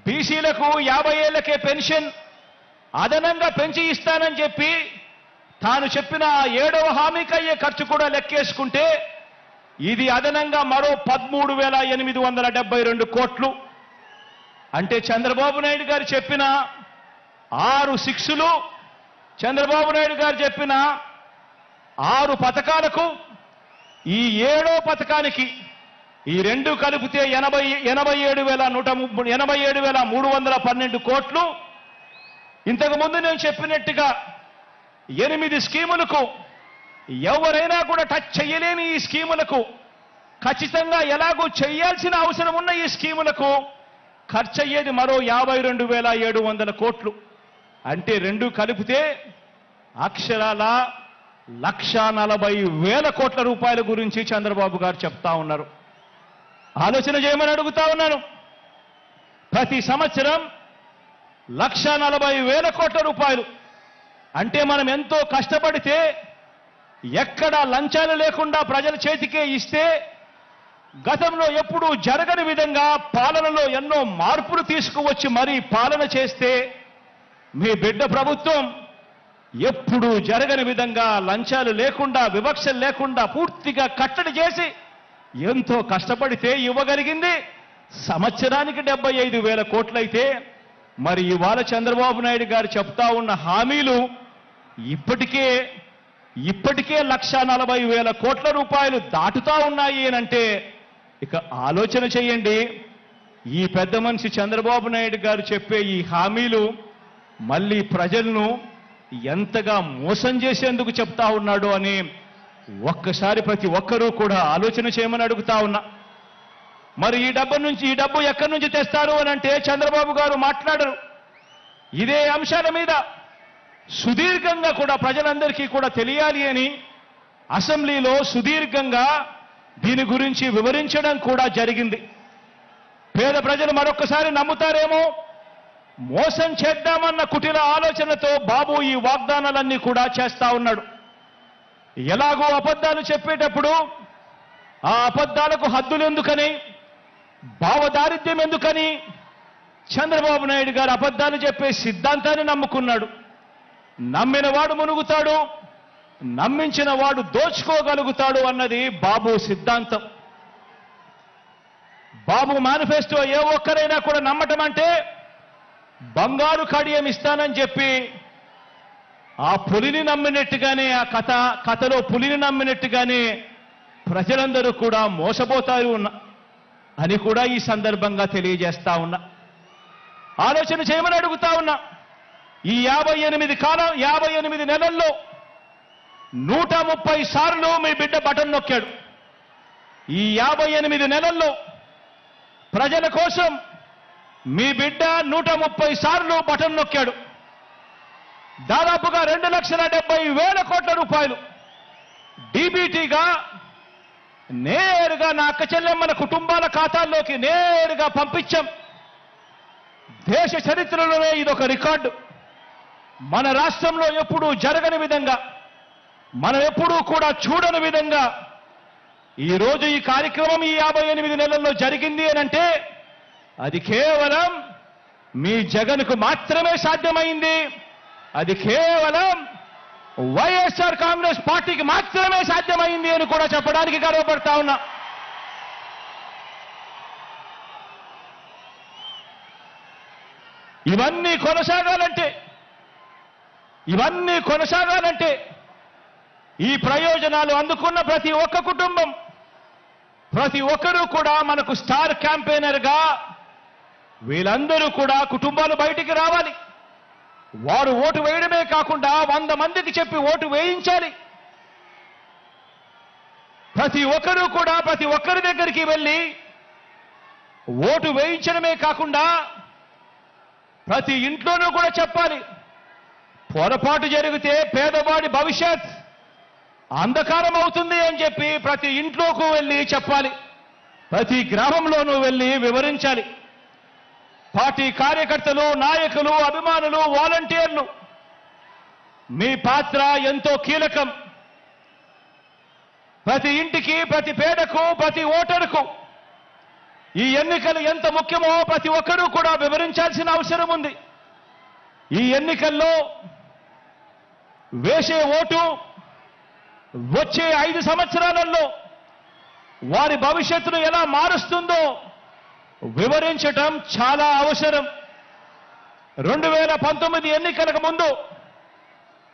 బీసీలకు 50 ఏళ్లకే పెన్షన్ అదనంగా పెంచి ఇస్తానని చెప్పి తాను చెప్పిన 7వ హామీకి అయ్యే ఖర్చు కూడా లెక్కేసుకుంటే ఇది అదనంగా మరో 13,872 కోట్లు. అంటే చంద్రబాబు నాయుడు గారు చెప్పిన 6 6లు, చంద్రబాబు నాయుడు గారు చెప్పిన 6 పథకాలకు ఈ 7వ పథకానికి ఈ రెండు కలిపితే 87,312 కోట్లు. ఇంతకు ముందు నేను చెప్పినట్టుగా 8 స్కీములకు ఎవరైనా కూడా టచ్ చేయలేని ఈ స్కీములకు ఖచ్చితంగా ఎలాగో చేయాల్సిన అవసరం ఉన్న ఈ స్కీములకు ఖర్చు అయ్యేది మరో 52,700 కోట్లు. అంటే రెండు కలిపితే అక్షరాల 1,40,000 కోట్ల రూపాయల గురించి చంద్రబాబు గారు చెప్తా ఉన్నారు. ఆలోచన చేయమని అడుగుతా ఉన్నాను. ప్రతి సంవత్సరం 1,40,000 కోట్ల రూపాయలు అంటే మనం ఎంతో కష్టపడితే ఎక్కడా లంచాలు లేకుండా ప్రజల చేతికే ఇస్తే గతంలో ఎప్పుడూ జరగని విధంగా పాలనలో ఎన్నో మార్పులు తీసుకువచ్చి మరీ పాలన చేస్తే మీ బిడ్డ ప్రభుత్వం ఎప్పుడూ జరగని విధంగా లంచాలు లేకుండా వివక్షలు లేకుండా పూర్తిగా కట్టడి చేసి ఎంతో కష్టపడితే ఇవ్వగలిగింది సంవత్సరానికి 75,000 కోట్లయితే మరి ఇవాళ చంద్రబాబు నాయుడు గారు చెప్తా ఉన్న హామీలు ఇప్పటికే 1,40,000 కోట్ల రూపాయలు దాటుతా ఉన్నాయి అనంటే ఇక ఆలోచన చేయండి. ఈ పెద్ద మనిషి చంద్రబాబు నాయుడు గారు చెప్పే ఈ హామీలు మళ్ళీ ప్రజలను ఎంతగా మోసం చేసేందుకు చెప్తా ఉన్నాడో అని ఒక్కసారి ప్రతి ఒక్కరూ కూడా ఆలోచన చేయమని అడుగుతా ఉన్నా. మరి ఈ డబ్బు ఎక్కడి నుంచి తెస్తారు అని అంటే చంద్రబాబు గారు మాట్లాడరు. ఇదే అంశాల మీద సుదీర్ఘంగా కూడా ప్రజలందరికీ కూడా తెలియాలి అని అసెంబ్లీలో సుదీర్ఘంగా దీని గురించి వివరించడం కూడా జరిగింది. పేద ప్రజలు మరొక్కసారి నమ్ముతారేమో, మోసం చేద్దామన్న కుటిల ఆలోచనతో బాబు ఈ వాగ్దానాలన్నీ కూడా చేస్తా ఉన్నాడు. ఎలాగో అబద్ధాలు చెప్పేటప్పుడు ఆ అబద్ధాలకు హద్దులు ఎందుకని, భావదారిద్ర్యం ఎందుకని చంద్రబాబు నాయుడు గారు అబద్ధాలు చెప్పే సిద్ధాంతాన్ని నమ్ముకున్నాడు. నమ్మిన వాడు మునుగుతాడు, నమ్మించిన వాడు దోచుకోగలుగుతాడు అన్నది బాబు సిద్ధాంతం. బాబు మేనిఫెస్టో ఏ ఒక్కరైనా కూడా నమ్మటం అంటే బంగారు కడియం ఇస్తానని చెప్పి ఆ పులిని నమ్మినట్టుగానే ఆ కథలో పులిని నమ్మినట్టుగానే ప్రజలందరూ కూడా మోసపోతారు అని కూడా ఈ సందర్భంగా తెలియజేస్తా ఉన్నా. ఆలోచన చేయమని అడుగుతా ఉన్నా. ఈ 58 నెలల్లో 130 సార్లు మీ బిడ్డ బటన్ నొక్కాడు. ఈ 58 నెలల్లో ప్రజల కోసం మీ బిడ్డ 130 సార్లు బటన్ నొక్కాడు. దాదాపుగా 2,70,000 కోట్ల రూపాయలు డీబీటీగా నేరుగా నా అక్క చెల్లెమ్మల కుటుంబాల ఖాతాల్లోకి నేరుగా పంపించాం. దేశ చరిత్రలోనే ఇదొక రికార్డు. మన రాష్ట్రంలో ఎప్పుడూ జరగని విధంగా, మనం ఎప్పుడూ కూడా చూడని విధంగా ఈరోజు ఈ కార్యక్రమం ఈ 58 నెలల్లో జరిగింది అనంటే అది కేవలం మీ జగన్కు మాత్రమే సాధ్యమైంది. అది కేవలం వైఎస్ఆర్ కాంగ్రెస్ పార్టీకి మాత్రమే సాధ్యమైంది అని కూడా చెప్పడానికి గర్వపడతా ఉన్నా. ఇవన్నీ కొనసాగాలంటే ఈ ప్రయోజనాలు అందుకున్న ప్రతి ఒక్క కుటుంబం, ప్రతి ఒక్కరూ కూడా మనకు స్టార్ క్యాంపెయినర్గా వీళ్ళందరూ కూడా కుటుంబాలు బయటికి రావాలి. వారు ఓటు వేయడమే కాకుండా 100 మందికి చెప్పి ఓటు వేయించాలి. ప్రతి ఒక్కరూ కూడా ప్రతి ఒక్కరి దగ్గరికి వెళ్ళి ఓటు వేయించడమే కాకుండా ప్రతి ఇంట్లోనూ కూడా చెప్పాలి. పొరపాటు జరిగితే పేదవాడి భవిష్యత్ అంధకారం అవుతుంది అని చెప్పి ప్రతి ఇంట్లోకి వెళ్ళి చెప్పాలి. ప్రతి గ్రామంలోనూ వెళ్ళి వివరించాలి. పార్టీ కార్యకర్తలు, నాయకులు, అభిమానులు, వాలంటీర్లు మీ పాత్ర ఎంతో కీలకం. ప్రతి ఇంటికి, ప్రతి పేదకు, ప్రతి ఓటరుకు ఈ ఎన్నికలు ఎంత ముఖ్యమో ప్రతి ఒక్కరూ కూడా వివరించాల్సిన అవసరం ఉంది. ఈ ఎన్నికల్లో వేసే ఓటు వచ్చే 5 సంవత్సరాలలో వారి భవిష్యత్తును ఎలా మారుస్తుందో వివరించటం చాలా అవసరం. 2019 ఎన్నికలకు ముందు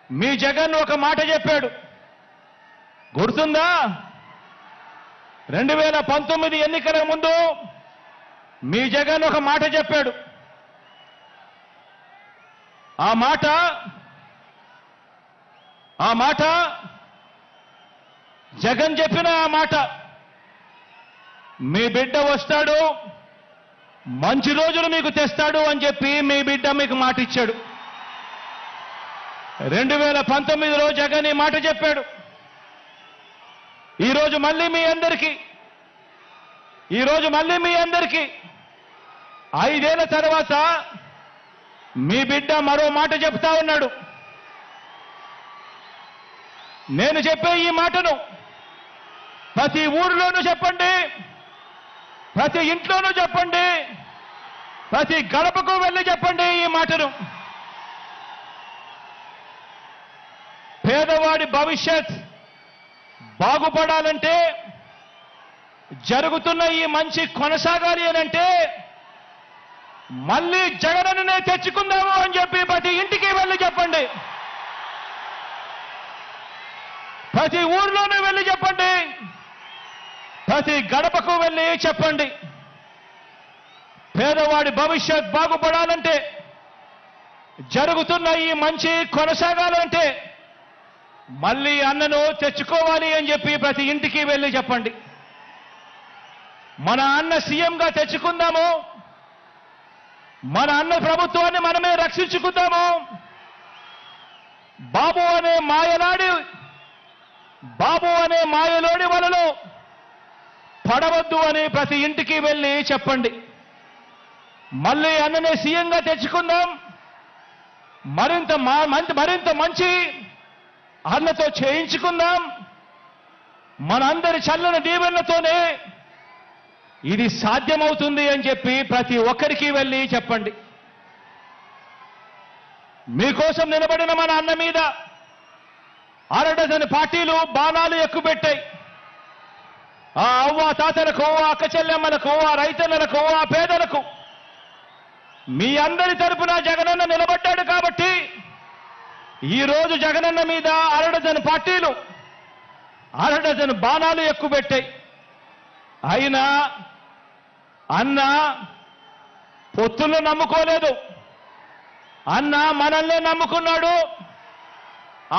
మీ జగన్ ఒక మాట చెప్పాడు, గుర్తుందా? 2019 ఎన్నికల ముందు మీ జగన్ ఒక మాట చెప్పాడు. ఆ మాట జగన్ చెప్పిన ఆ మాట, మీ బిడ్డ వస్తాడు, మంచి రోజులు మీకు తెస్తాడు అని చెప్పి మీ బిడ్డ మీకు మాట ఇచ్చాడు. 2019లో జగన్ ఈ మాట చెప్పాడు. ఈరోజు మళ్ళీ మీ అందరికీ 5 ఏళ్ల తర్వాత మీ బిడ్డ మరో మాట చెప్తా ఉన్నాడు. నేను చెప్పే ఈ మాటను ప్రతి ఊరిలోనూ చెప్పండి, ప్రతి ఇంట్లోనూ చెప్పండి, ప్రతి గడపకు వెళ్ళి చెప్పండి ఈ మాటను. పేదవాడి భవిష్యత్ బాగుపడాలంటే, జరుగుతున్న ఈ మంచి కొనసాగాలి అనంటే మళ్ళీ జగనన్నే తెచ్చుకుందాము అని చెప్పి ప్రతి ఇంటికి వెళ్ళి చెప్పండి, ప్రతి ఊర్లోనూ వెళ్ళి చెప్పండి, ప్రతి గడపకు వెళ్ళి చెప్పండి. పేదవాడి భవిష్యత్ బాగుపడాలంటే, జరుగుతున్న ఈ మంచి కొనసాగాలంటే మళ్ళీ అన్నను తెచ్చుకోవాలి అని చెప్పి ప్రతి ఇంటికి వెళ్ళి చెప్పండి. మన అన్న సీఎంగా తెచ్చుకుందాము, మన అన్న ప్రభుత్వాన్ని మనమే రక్షించుకుందాము. బాబు అనే మాయలోడి వలలో పడవద్దు అని ప్రతి ఇంటికి వెళ్ళి చెప్పండి. మళ్ళీ అన్ననే సీఎంగా తెచ్చుకుందాం, మరింత మంచి అన్నతో చేయించుకుందాం. మనందరి చల్లని దీవెనలతోనే ఇది సాధ్యమవుతుంది అని చెప్పి ప్రతి ఒక్కరికి వెళ్ళి చెప్పండి. మీకోసం నిలబడిన మన అన్న మీద 6 డజన్ పార్టీలు బాణాలు ఎక్కుపెట్టాయి. ఆ అవ్వ తాతలకు, ఆ అక్క చెల్లెమ్మలకు, ఆ రైతన్నలకు, ఆ పేదలకు మీ అందరి తరపున జగనన్న నిలబడ్డాడు కాబట్టి ఈరోజు జగనన్న మీద 6 డజన్ పార్టీలు 6 డజన్ బాణాలు ఎక్కుపెట్టాయి. అయినా అన్న పొత్తులు నమ్ముకోలేదు. అన్న మనల్నే నమ్ముకున్నాడు,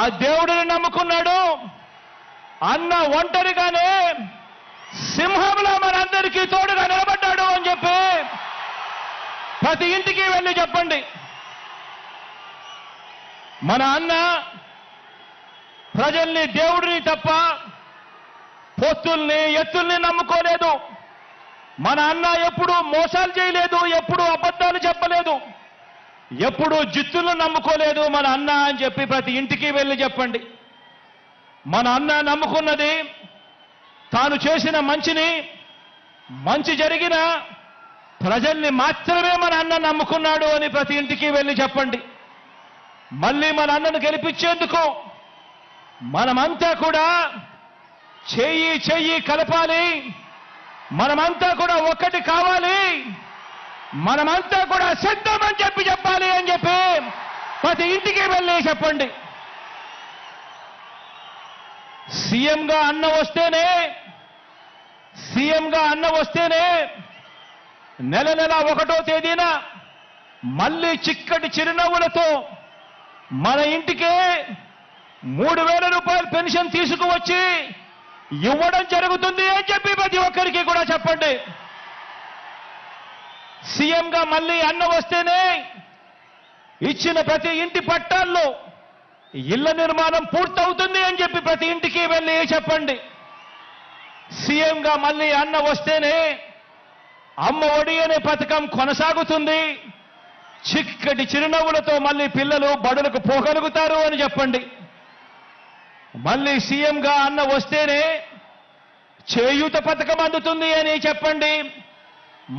ఆ దేవుడిని నమ్ముకున్నాడు. అన్న ఒంటరిగానే సింహంలో మనందరికీ తోడుగా నిలబడ్డాడు అని చెప్పి ప్రతి ఇంటికి వెళ్ళి చెప్పండి. మన అన్న ప్రజల్ని, దేవుడిని తప్ప పొత్తుల్ని, ఎత్తుల్ని నమ్ముకోలేదు. మన అన్న ఎప్పుడు మోసాలు చేయలేదు, ఎప్పుడు అబద్ధాలు చెప్పలేదు, ఎప్పుడు జిత్తులను నమ్ముకోలేదు మన అన్న అని చెప్పి ప్రతి ఇంటికి వెళ్ళి చెప్పండి. మన అన్న నమ్ముకున్నది తాను చేసిన మంచి జరిగిన ప్రజల్ని మాత్రమే మన అన్న నమ్ముకున్నాడు అని ప్రతి ఇంటికి వెళ్ళి చెప్పండి. మళ్ళీ మన అన్నను గెలిపించేందుకు మనమంతా కూడా చెయ్యి కలపాలి, మనమంతా కూడా ఒక్కటి కావాలి, మనమంతా కూడా సిద్ధం అని చెప్పాలి అని చెప్పి ప్రతి ఇంటికి వెళ్ళి చెప్పండి. సీఎంగా అన్న వస్తేనే నెల 1వ తేదీన మళ్ళీ చిక్కటి చిరునవ్వులతో మన ఇంటికే 3,000 రూపాయల పెన్షన్ తీసుకువచ్చి ఇవ్వడం జరుగుతుంది అని చెప్పి ప్రతి ఒక్కరికి కూడా చెప్పండి. సీఎంగా మళ్ళీ అన్న వస్తేనే ఇచ్చిన ప్రతి ఇంటి పట్టాల్లో ఇళ్ల నిర్మాణం పూర్తవుతుంది అని చెప్పి ప్రతి ఇంటికి వెళ్ళి చెప్పండి. సీఎంగా మళ్ళీ అన్న వస్తేనే అమ్మ ఒడి అనే పథకం కొనసాగుతుంది, చిక్కటి చిరునవ్వులతో మళ్ళీ పిల్లలు బడులకు పోగలుగుతారు అని చెప్పండి. మళ్ళీ సీఎంగా అన్న వస్తేనే చేయూత పథకం అందుతుంది అని చెప్పండి.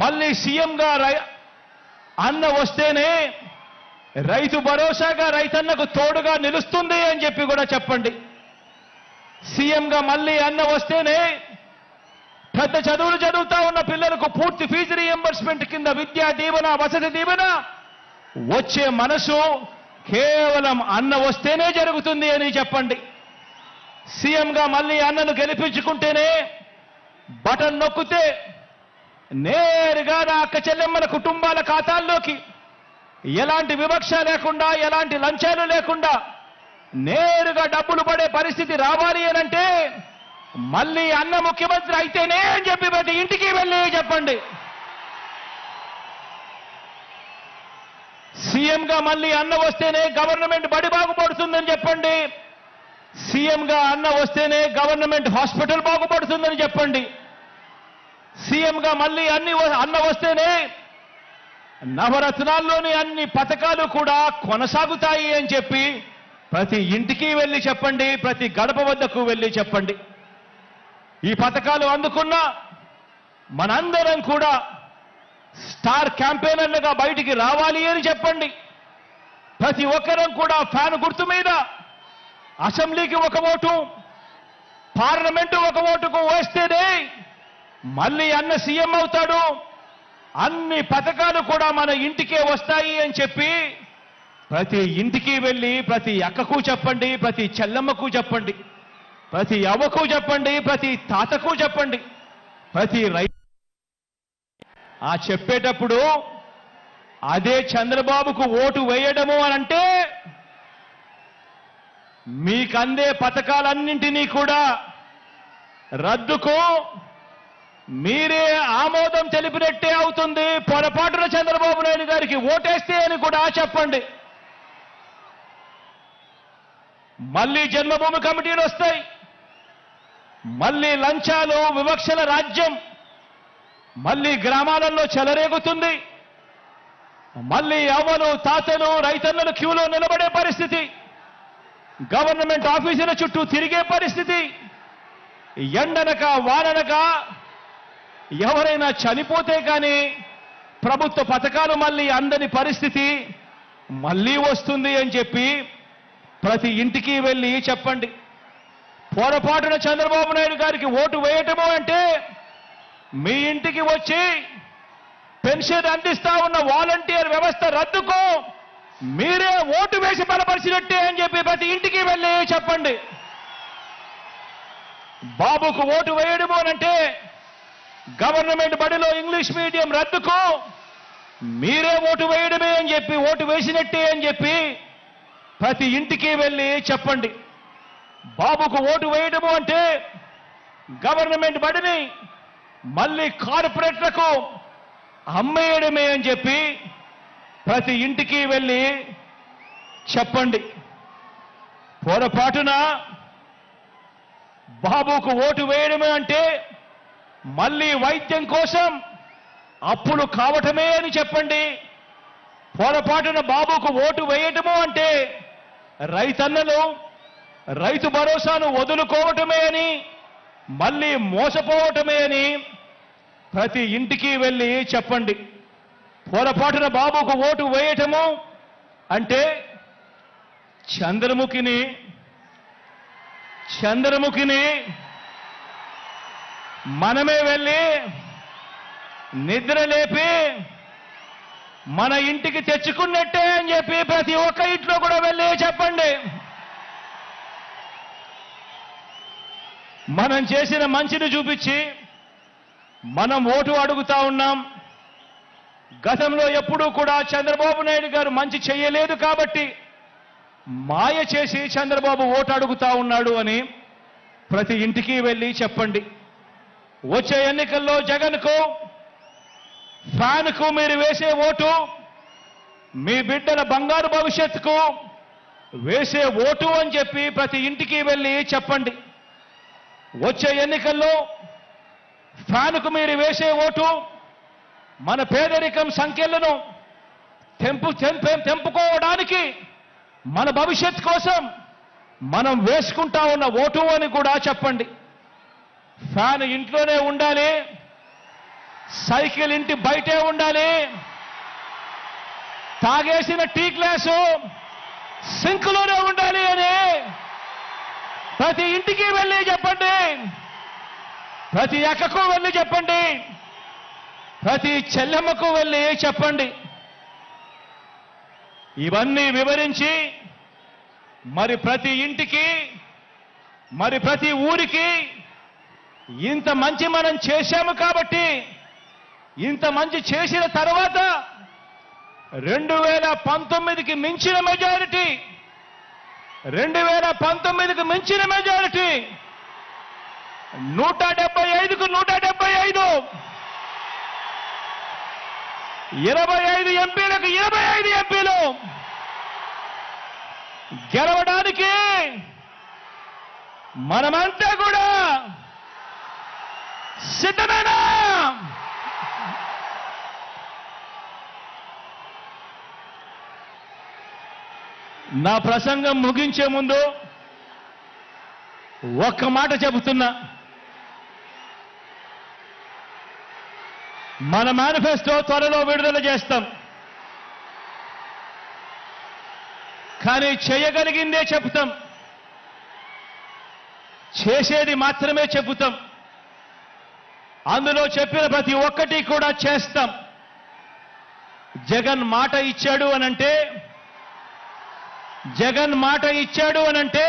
మళ్ళీ సీఎంగా అన్న వస్తేనే రైతు భరోసాగా రైతన్నకు తోడుగా నిలుస్తుంది అని చెప్పి కూడా చెప్పండి. సీఎంగా మళ్ళీ అన్న వస్తేనే పెద్ద చదువులు చదువుతా ఉన్న పిల్లలకు పూర్తి ఫీజు రీఎంబర్స్మెంట్ కింద విద్యా దీవెన, వసతి దీవెన వచ్చే మనసు కేవలం అన్న వస్తేనే జరుగుతుంది అని చెప్పండి. సీఎంగా మళ్ళీ అన్నను గెలిపించుకుంటేనే బటన్ నొక్కితే నేరుగా నా అక్క చెల్లెమ్మల కుటుంబాల ఖాతాల్లోకి ఎలాంటి వివక్ష లేకుండా, ఎలాంటి లంచాలు లేకుండా నేరుగా డబ్బులు పడే పరిస్థితి రావాలి అనంటే మళ్ళీ అన్న ముఖ్యమంత్రి అయితేనే అని చెప్పి ప్రతి ఇంటికి వెళ్ళి చెప్పండి. సీఎంగా మళ్ళీ అన్న వస్తేనే గవర్నమెంట్ బడి బాగుపడుతుందని చెప్పండి. సీఎంగా అన్న వస్తేనే గవర్నమెంట్ హాస్పిటల్ బాగుపడుతుందని చెప్పండి. సీఎంగా మళ్ళీ అన్న వస్తేనే నవరత్నాల్లోని అన్ని పథకాలు కూడా కొనసాగుతాయి అని చెప్పి ప్రతి ఇంటికి వెళ్ళి చెప్పండి. ప్రతి గడప వద్దకు వెళ్ళి చెప్పండి. ఈ పథకాలు అందుకున్న మనందరం కూడా స్టార్ క్యాంపెయినర్లుగా బయటికి రావాలి అని చెప్పండి. ప్రతి ఒక్కరం కూడా ఫ్యాన్ గుర్తు మీద అసెంబ్లీకి ఒక ఓటు, పార్లమెంటు ఒక ఓటుకు వేస్తేనే మళ్ళీ అన్న సీఎం అవుతాడు, అన్ని పథకాలు కూడా మన ఇంటికే వస్తాయి అని చెప్పి ప్రతి ఇంటికి వెళ్ళి ప్రతి అక్కకు చెప్పండి, ప్రతి చెల్లమ్మకు చెప్పండి, ప్రతి అవ్వకు చెప్పండి, ప్రతి తాతకు చెప్పండి, ప్రతి ఆ చెప్పేటప్పుడు అదే చంద్రబాబుకు ఓటు వేయడము అనంటే మీకందే పథకాలన్నింటినీ కూడా రద్దుకు మీరే ఆమోదం తెలిపినట్టే అవుతుంది. పొరపాటున చంద్రబాబు నాయుడు గారికి ఓటేస్తే అని కూడా చెప్పండి. మళ్ళీ జన్మభూమి కమిటీలు వస్తాయి, మళ్ళీ లంచాలు వివక్షల రాజ్యం మళ్ళీ గ్రామాలలో చెలరేగుతుంది. మళ్ళీ అవ్వలు తాతలు రైతన్నలు క్యూలో నిలబడే పరిస్థితి, గవర్నమెంట్ ఆఫీసుల చుట్టూ తిరిగే పరిస్థితి, ఎండనక వాననక ఎవరైనా చనిపోతే కానీ ప్రభుత్వ పథకాలు మళ్ళీ అందని పరిస్థితి మళ్ళీ వస్తుంది అని చెప్పి ప్రతి ఇంటికి వెళ్ళి చెప్పండి. పొరపాటున చంద్రబాబు నాయుడు గారికి ఓటు వేయటము అంటే మీ ఇంటికి వచ్చి పెన్షన్ అందిస్తా ఉన్న వాలంటీర్ వ్యవస్థ రద్దుకు మీరే ఓటు వేసి బలపరిచినట్టే అని చెప్పి ప్రతి ఇంటికి వెళ్ళి చెప్పండి. బాబుకు ఓటు వేయడము అనంటే గవర్నమెంట్ బడిలో ఇంగ్లీష్ మీడియం రద్దుకు మీరే ఓటు వేయడమే అని చెప్పి, ఓటు వేసినట్టే అని చెప్పి ప్రతి ఇంటికి వెళ్ళి చెప్పండి. బాబుకు ఓటు వేయడము అంటే గవర్నమెంట్ బడిని మళ్ళీ కార్పొరేట్లకు అమ్మేయడమే అని చెప్పి ప్రతి ఇంటికి వెళ్ళి చెప్పండి. పొరపాటున బాబుకు ఓటు వేయడమే అంటే మళ్ళీ వైద్యం కోసం అప్పులు కావటమే అని చెప్పండి. పొరపాటున బాబుకు ఓటు వేయటము అంటే రైతన్నలు రైతు భరోసాను వదులుకోవటమే అని, మళ్ళీ మోసపోవటమే అని ప్రతి ఇంటికి వెళ్ళి చెప్పండి. పొరపాటున బాబుకు ఓటు వేయటము అంటే చంద్రముఖిని మనమే వెళ్ళి నిద్ర లేపి మన ఇంటికి తెచ్చుకున్నట్టే అని చెప్పి ప్రతి ఒక్క ఇంట్లో కూడా వెళ్ళి చెప్పండి. మనం చేసిన మంచిని చూపించి మనం ఓటు అడుగుతా ఉన్నాం. గతంలో ఎప్పుడూ కూడా చంద్రబాబు నాయుడు గారు మంచి చేయలేదు కాబట్టి మాయ చేసి చంద్రబాబు ఓటు అడుగుతా ఉన్నాడు అని ప్రతి ఇంటికి వెళ్ళి చెప్పండి. వచ్చే ఎన్నికల్లో జగన్కు ఫ్యాన్కు మీరు వేసే ఓటు మీ బిడ్డల బంగారు భవిష్యత్తుకు వేసే ఓటు అని చెప్పి ప్రతి ఇంటికి వెళ్ళి చెప్పండి. వచ్చే ఎన్నికల్లో ఫ్యాన్కు మీరు వేసే ఓటు మన పేదరికం సంఖ్యలను తెంపుకోవడానికి, మన భవిష్యత్ కోసం మనం వేసుకుంటా ఉన్న ఓటు అని కూడా చెప్పండి. ఫ్యాన్ ఇంట్లోనే ఉండాలి, సైకిల్ ఇంటి బయటే ఉండాలి, తాగేసిన టీ గ్లాసు సింక్లోనే ఉండాలి అని ప్రతి ఇంటికి వెళ్ళి చెప్పండి. ప్రతి అక్కకు వెళ్ళి చెప్పండి, ప్రతి చెల్లెమ్మకు వెళ్ళి చెప్పండి. ఇవన్నీ వివరించి మరి ప్రతి ఇంటికి, మరి ప్రతి ఊరికి ఇంత మంచి మనం చేశాము కాబట్టి, ఇంత మంచి చేసిన తర్వాత 2019కి మించిన మెజారిటీ, 2019కి మించిన మెజారిటీ, 175కు 175, 25 ఎంపీలకు 25 ఎంపీలు గెలవడానికి మనమంతా కూడా సిద్ధమేనా? నా ప్రసంగం ముగించే ముందు ఒక్క మాట చెబుతున్నా. మన మేనిఫెస్టో త్వరలో విడుదల చేస్తాం. కానీ చేయగలిగిందే చెబుతాం, చేసేది మాత్రమే చెబుతాం. అందులో చెప్పిన ప్రతి ఒక్కటి కూడా చేస్తాం. జగన్ మాట ఇచ్చాడు అనంటే, జగన్ మాట ఇచ్చాడు అనంటే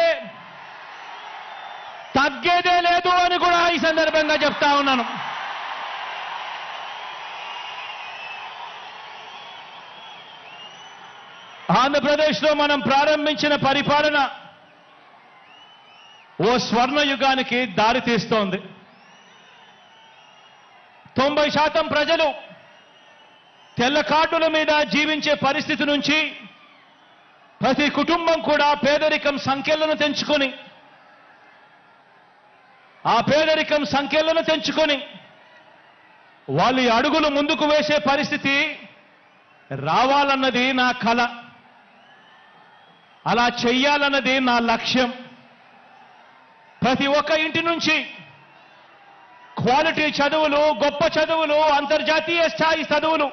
తగ్గేదే లేదు అని కూడా ఈ సందర్భంగా చెప్తా ఉన్నాను. ఆంధ్రప్రదేశ్లో మనం ప్రారంభించిన పరిపాలన ఓ స్వర్ణయుగానికి దారి తీస్తోంది. 90% ప్రజలు తెల్ల కార్డుల మీద జీవించే పరిస్థితి నుంచి ప్రతి కుటుంబం కూడా పేదరికం సంఖ్యలను తెంచుకొని, ఆ పేదరికం సంఖ్యలను తెంచుకొని వాళ్ళ అడుగులు ముందుకు వేసే పరిస్థితి రావాలన్నది నా కల. అలా చెయ్యాలన్నది నా లక్ష్యం. ప్రతి ఒక్క ఇంటి నుంచి క్వాలిటీ చదువులు, గొప్ప చదువులు, అంతర్జాతీయ స్థాయి చదువులు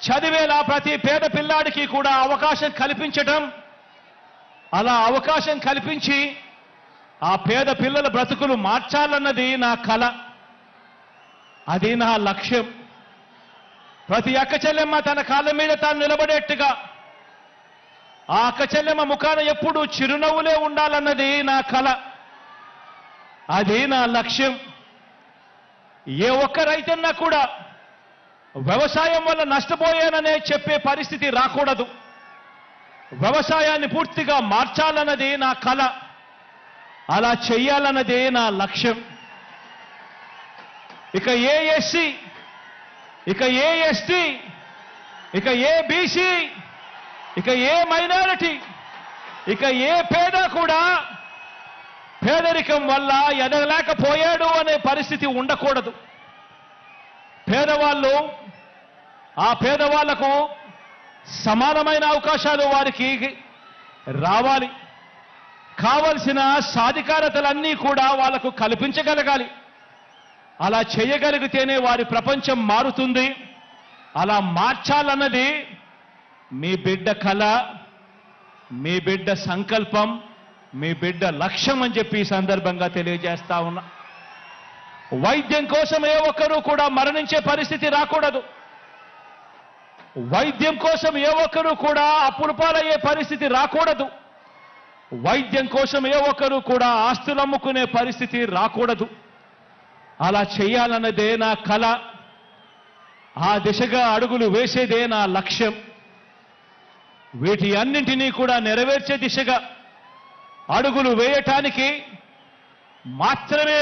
చదివేలా ప్రతి పేద పిల్లాడికి కూడా అవకాశం కల్పించడం, అలా అవకాశం కల్పించి ఆ పేద పిల్లల బ్రతుకులు మార్చాలన్నది నా కల. అది నా లక్ష్యం. ప్రతి అక్క చెల్లెమ్మ తన కాళ్ళ మీద తాను నిలబడేట్టుగా, ఆ అక్క చెల్లెమ్మ ముఖాన ఎప్పుడూ చిరునవ్వులే ఉండాలన్నది నా కల. అది నా లక్ష్యం. ఏ ఒక్క రైతన్నా కూడా వ్యవసాయం వల్ల నష్టపోయాననే చెప్పే పరిస్థితి రాకూడదు. వ్యవసాయాన్ని పూర్తిగా మార్చాలన్నది నా కల. అలా చెయ్యాలన్నదే నా లక్ష్యం. ఇక ఏ ఎస్సీ, ఇక ఏ ఎస్టీ, ఇక ఏ బీసీ, ఇక ఏ మైనారిటీ, ఇక ఏ పేద కూడా పేదరికం వల్ల ఎదగలేకపోయాడు అనే పరిస్థితి ఉండకూడదు. పేదవాళ్ళు, ఆ పేదవాళ్లకు సమానమైన అవకాశాలు వారికి రావాలి. కావలసిన సాధికారతలన్నీ కూడా వాళ్లకు కల్పించగలగాలి. అలా చేయగలిగితేనే వారి ప్రపంచం మారుతుంది. అలా మార్చాలన్నది మీ బిడ్డ కళ, మీ బిడ్డ సంకల్పం, మీ బిడ్డ లక్ష్యం అని చెప్పి ఈ సందర్భంగా తెలియజేస్తా ఉన్నా. వైద్యం కోసం ఏ ఒక్కరూ కూడా మరణించే పరిస్థితి రాకూడదు. వైద్యం కోసం ఏ ఒక్కరూ కూడా అప్పుల పాలయ్యే పరిస్థితి రాకూడదు. వైద్యం కోసం ఏ ఒక్కరూ కూడా ఆస్తులు అమ్ముకునే పరిస్థితి రాకూడదు. అలా చేయాలన్నదే నా కల. ఆ దిశగా అడుగులు వేసేదే నా లక్ష్యం. వీటి అన్నింటినీ కూడా నెరవేర్చే దిశగా అడుగులు వేయటానికి మాత్రమే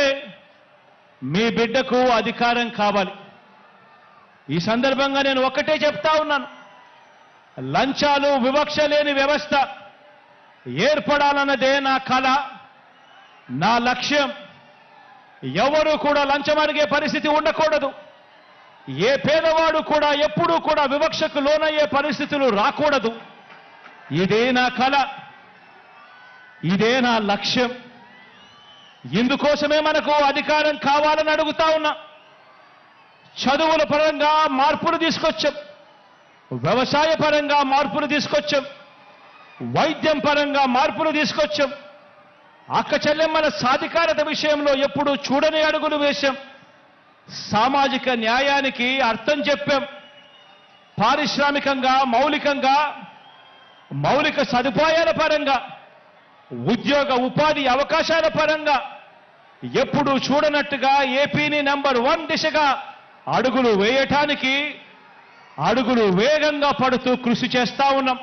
మీ బిడ్డకు అధికారం కావాలి. ఈ సందర్భంగా నేను ఒక్కటే చెప్తా ఉన్నాను. లంచాలు, వివక్ష లేని వ్యవస్థ ఏర్పడాలన్నదే నా కల, నా లక్ష్యం. ఎవరు కూడా లంచం అడిగే పరిస్థితి ఉండకూడదు. ఏ పేదవాడు కూడా ఎప్పుడూ కూడా వివక్షకు లోనయ్యే పరిస్థితులు రాకూడదు. ఇదే నా కల, ఇదే నా లక్ష్యం. ఇందుకోసమే మనకు అధికారం కావాలని అడుగుతా ఉన్నా. చదువుల పరంగా మార్పులు తీసుకొచ్చాం, వ్యవసాయ పరంగా మార్పులు తీసుకొచ్చాం, వైద్యం పరంగా మార్పులు తీసుకొచ్చాం, అక్క చెల్లెమ్మల సాధికారత విషయంలో ఎప్పుడూ చూడని అడుగులు వేశాం. సామాజిక న్యాయానికి అర్థం చెప్పాం. పారిశ్రామికంగా, మౌలికంగా, మౌలిక సదుపాయాల పరంగా, ఉద్యోగ ఉపాధి అవకాశాల పరంగా ఎప్పుడు చూడనట్టుగా ఏపీని నంబర్ 1 దిశగా అడుగులు వేయటానికి అడుగులు వేగంగా పడుతూ కృషి చేస్తా ఉన్నాం.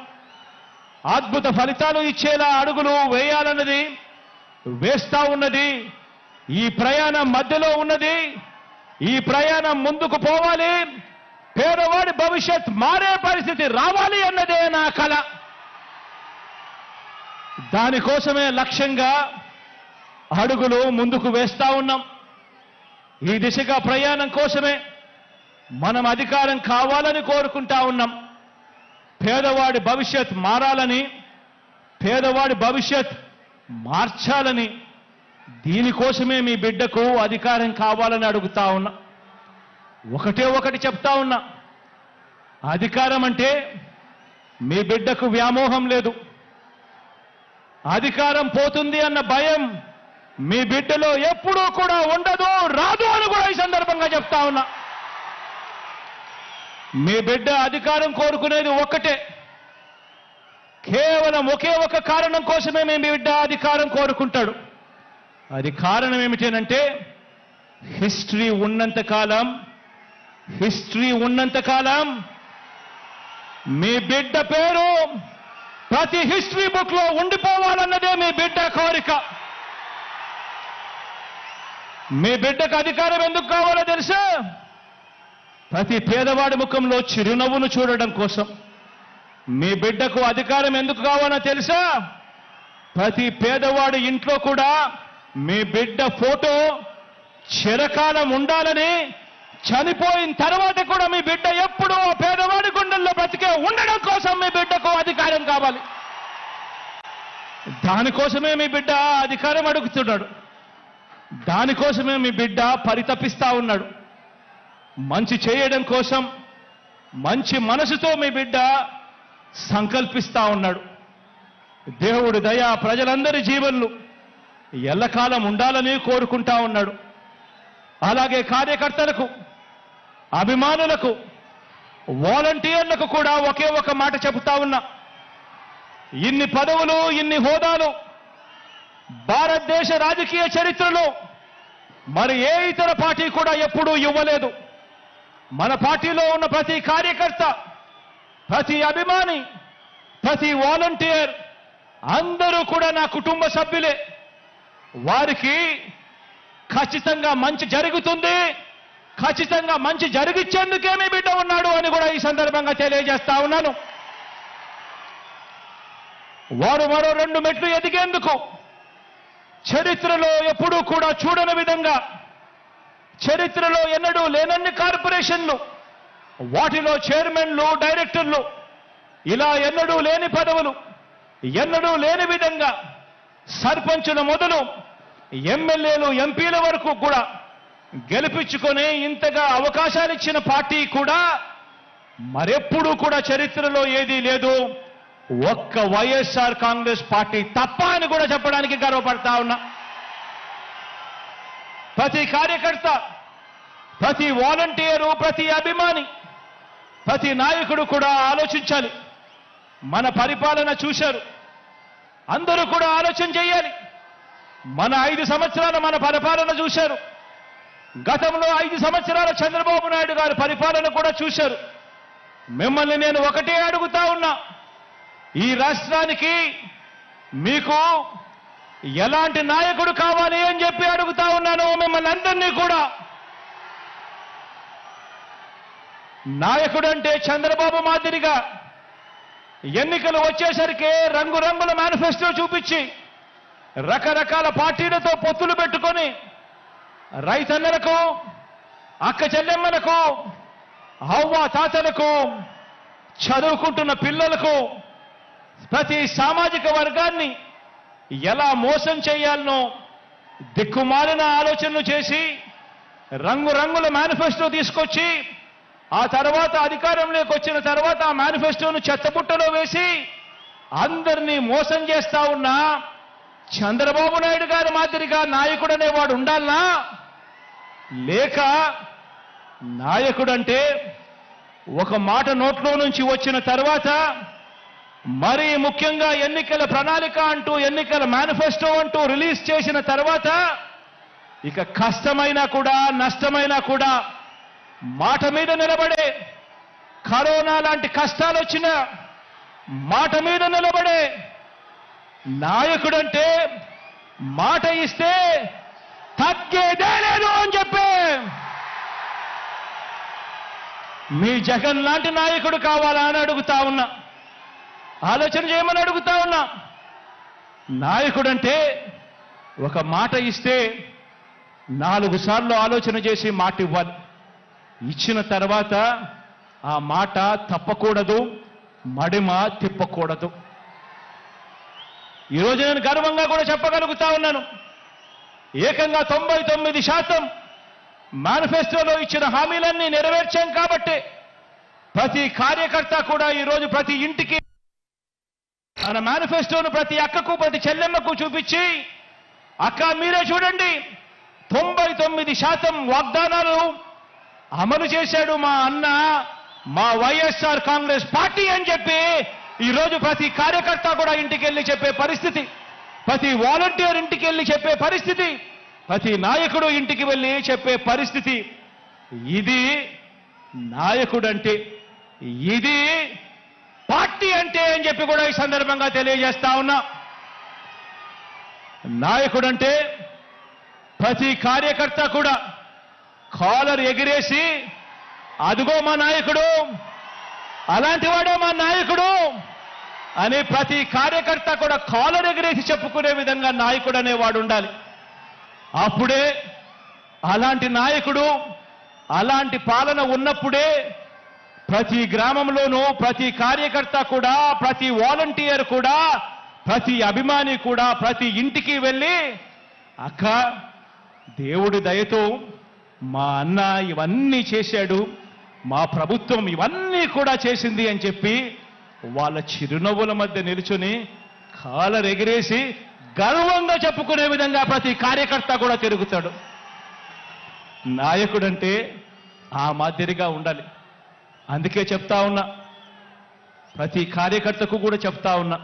అద్భుత ఫలితాలు ఇచ్చేలా అడుగులు వేయాలన్నది వేస్తా ఉన్నది. ఈ ప్రయాణం మధ్యలో ఉన్నది. ఈ ప్రయాణం ముందుకు పోవాలి. పేదవాడి భవిష్యత్ మారే పరిస్థితి రావాలి అన్నదే నా కల. దానికోసమే లక్ష్యంగా అడుగులు ముందుకు వేస్తా ఉన్నాం. ఈ దిశగా ప్రయాణం కోసమే మనం అధికారం కావాలని కోరుకుంటా ఉన్నాం. పేదవాడి భవిష్యత్ మారాలని, పేదవాడి భవిష్యత్ మార్చాలని, దీనికోసమే మీ బిడ్డకు అధికారం కావాలని అడుగుతా ఉన్నా. ఒకటి చెప్తా ఉన్నా, అధికారం అంటే మీ బిడ్డకు వ్యామోహం లేదు. అధికారం పోతుంది అన్న భయం మీ బిడ్డలో ఎప్పుడూ కూడా ఉండదు, రాదు అని కూడా ఈ సందర్భంగా చెప్తా ఉన్నా. మీ బిడ్డ అధికారం కోరుకునేది ఒక్కటే, కేవలం ఒకే ఒక కారణం కోసమే మీ బిడ్డ అధికారం కోరుకుంటాడు. అది కారణం ఏమిటంటే హిస్టరీ ఉన్నంత కాలం మీ బిడ్డ పేరు ప్రతి హిస్టరీ బుక్ లో ఉండిపోవాలన్నదే మీ బిడ్డ కోరిక. మీ బిడ్డకు అధికారం ఎందుకు కావాలో తెలుసా? ప్రతి పేదవాడి ముఖంలో చిరునవ్వును చూడడం కోసం. మీ బిడ్డకు అధికారం ఎందుకు కావాలో తెలుసా? ప్రతి పేదవాడి ఇంట్లో కూడా మీ బిడ్డ ఫోటో చిరకాలం ఉండాలని, చనిపోయిన తర్వాత కూడా మీ బిడ్డ ఎప్పుడూ పేదవాడి గుండెల్లో బ్రతికే ఉండడం కోసం మీ బిడ్డకు అధికారం కావాలి. దానికోసమే మీ బిడ్డ అధికారం అడుగుతున్నాడు. దానికోసమే మీ బిడ్డ పరితపిస్తా ఉన్నాడు. మంచి చేయడం కోసం మంచి మనసుతో మీ బిడ్డ సంకల్పిస్తా ఉన్నాడు. దేవుడి దయ ప్రజలందరి జీవన్లు ఎల్లకాలం ఉండాలని కోరుకుంటా ఉన్నాడు. అలాగే కార్యకర్తలకు, అభిమానులకు, వాలంటీర్లకు కూడా ఒకే ఒక మాట చెబుతా ఉన్నా. ఇన్ని పదవులు, ఇన్ని హోదాలు భారతదేశ రాజకీయ చరిత్రలో మరి ఏ ఇతర పార్టీ కూడా ఎప్పుడూ ఇవ్వలేదు. మన పార్టీలో ఉన్న ప్రతి కార్యకర్త, ప్రతి అభిమాని, ప్రతి వాలంటీర్ అందరూ కూడా నా కుటుంబ సభ్యులే. వారికి ఖచ్చితంగా మంచి జరుగుతుంది, ఖచ్చితంగా మంచి జరిగిచ్చేందుకే మీ బిడ్డ ఉన్నాడు అని కూడా ఈ సందర్భంగా తెలియజేస్తా ఉన్నాను. వారు మరో 2 మెట్లు ఎదిగేందుకు చరిత్రలో ఎప్పుడూ కూడా చూడని విధంగా, చరిత్రలో ఎన్నడూ లేనన్ని కార్పొరేషన్లు, వాటిలో చైర్మన్లు, డైరెక్టర్లు, ఇలా ఎన్నడూ లేని పదవులు, ఎన్నడూ లేని విధంగా సర్పంచుల మొదలు ఎమ్మెల్యేలు, ఎంపీల వరకు కూడా గెలిపించుకొని ఇంతగా అవకాశాలు ఇచ్చిన పార్టీ కూడా మరెప్పుడూ కూడా చరిత్రలో ఏదీ లేదు, ఒక్క వైఎస్ఆర్ కాంగ్రెస్ పార్టీ తప్ప అని కూడా చెప్పడానికి గర్వపడతా ఉన్నా. ప్రతి కార్యకర్త, ప్రతి వాలంటీరు, ప్రతి అభిమాని, ప్రతి నాయకుడు కూడా ఆలోచించాలి. మన పరిపాలన చూశారు, అందరూ కూడా ఆలోచన చేయాలి. మన 5 సంవత్సరాల మన పరిపాలన చూశారు. గతంలో 5 సంవత్సరాల చంద్రబాబు నాయుడు గారి పరిపాలన కూడా చూశారు. మిమ్మల్ని నేను ఒకటే అడుగుతా ఉన్నా, ఈ రాష్ట్రానికి మీకు ఎలాంటి నాయకుడు కావాలి అని చెప్పి అడుగుతా ఉన్నాను మిమ్మల్ని అందరినీ కూడా. నాయకుడు అంటే చంద్రబాబు మాదిరిగా ఎన్నికలు వచ్చేసరికి రంగురంగుల మేనిఫెస్టో చూపించి రకరకాల పార్టీలతో పొత్తులు పెట్టుకొని రైతన్నలకు, అక్క చెల్లెమ్మలకు, అవ్వ తాతలకు, చదువుకుంటున్న పిల్లలకు, ప్రతి సామాజిక వర్గాన్ని ఎలా మోసం చేయాలనో దిక్కుమాలిన ఆలోచనలు చేసి రంగురంగుల మేనిఫెస్టో తీసుకొచ్చి ఆ తర్వాత అధికారంలోకి వచ్చిన తర్వాత ఆ మేనిఫెస్టోను చెత్తబుట్టలో వేసి అందరినీ మోసం చేస్తా ఉన్నా చంద్రబాబు నాయుడు గారి మాదిరిగా నాయకుడు అనేవాడు ఉండాలనా? లేక నాయకుడంటే ఒక మాట నోట్లో నుంచి వచ్చిన తర్వాత మరీ ముఖ్యంగా ఎన్నికల ప్రణాళిక అంటూ, ఎన్నికల మేనిఫెస్టో అంటూ రిలీజ్ చేసిన తర్వాత ఇక కష్టమైనా కూడా నష్టమైనా కూడా మాట మీద నిలబడే, కరోనా లాంటి కష్టాలు వచ్చినా మాట మీద నిలబడే నాయకుడంటే మాట ఇస్తే తగ్గేదే లేదు అని చెప్పే మీ జగన్ లాంటి నాయకుడు కావాలా అని అడుగుతా ఉన్నా. ఆలోచన చేయమని అడుగుతా ఉన్నా. నాయకుడంటే ఒక మాట ఇస్తే 4 సార్లు ఆలోచన చేసి మాట ఇవ్వాలి. ఇచ్చిన తర్వాత ఆ మాట తప్పకూడదు, మడిమ తిప్పకూడదు. ఈరోజు నేను గర్వంగా కూడా చెప్పగలుగుతా ఉన్నాను. ఏకంగా 99% మేనిఫెస్టోలో ఇచ్చిన హామీలన్నీ నెరవేర్చాం కాబట్టి ప్రతి కార్యకర్త కూడా ఈరోజు ప్రతి ఇంటికి మన మేనిఫెస్టోను ప్రతి అక్కకు ప్రతి చెల్లెమ్మకు చూపించి, అక్క మీరే చూడండి 99% వాగ్దానాలు అమలు చేశాడు మా అన్న, మా వైఎస్ఆర్ కాంగ్రెస్ పార్టీ అని చెప్పి ఈరోజు ప్రతి కార్యకర్త కూడా ఇంటికి వెళ్ళి చెప్పే పరిస్థితి, ప్రతి వాలంటీర్ ఇంటికి వెళ్ళి చెప్పే పరిస్థితి, ప్రతి నాయకుడు ఇంటికి వెళ్ళి చెప్పే పరిస్థితి. ఇది నాయకుడంటే, ఇది పార్టీ అంటే అని చెప్పి కూడా ఈ సందర్భంగా తెలియజేస్తా ఉన్నా. నాయకుడంటే ప్రతి కార్యకర్త కూడా కాలర్ ఎగిరేసి అదుగో మా నాయకుడు, అలాంటి వాడే మా నాయకుడు అని ప్రతి కార్యకర్త కూడా కాలర్ ఎగిరేసి చెప్పుకునే విధంగా నాయకుడు అనేవాడు ఉండాలి. అప్పుడే అలాంటి నాయకుడు, అలాంటి పాలన ఉన్నప్పుడే ప్రతి గ్రామంలోనూ ప్రతి కార్యకర్త కూడా, ప్రతి వాలంటీర్ కూడా, ప్రతి అభిమాని కూడా ప్రతి ఇంటికి వెళ్ళి అక్క దేవుడి దయతో మా అన్న ఇవన్నీ చేశాడు, మా ప్రభుత్వం ఇవన్నీ కూడా చేసింది అని చెప్పి వాళ్ళ చిరునవ్వుల మధ్య నిలుచుని కాలర్ ఎగిరేసి గర్వంగా చెప్పుకునే విధంగా ప్రతి కార్యకర్త కూడా తిరుగుతాడు. నాయకుడంటే ఆ మాదిరిగా ఉండాలి. అందుకే చెప్తా ఉన్నా, ప్రతి కార్యకర్తకు కూడా చెప్తా ఉన్నా,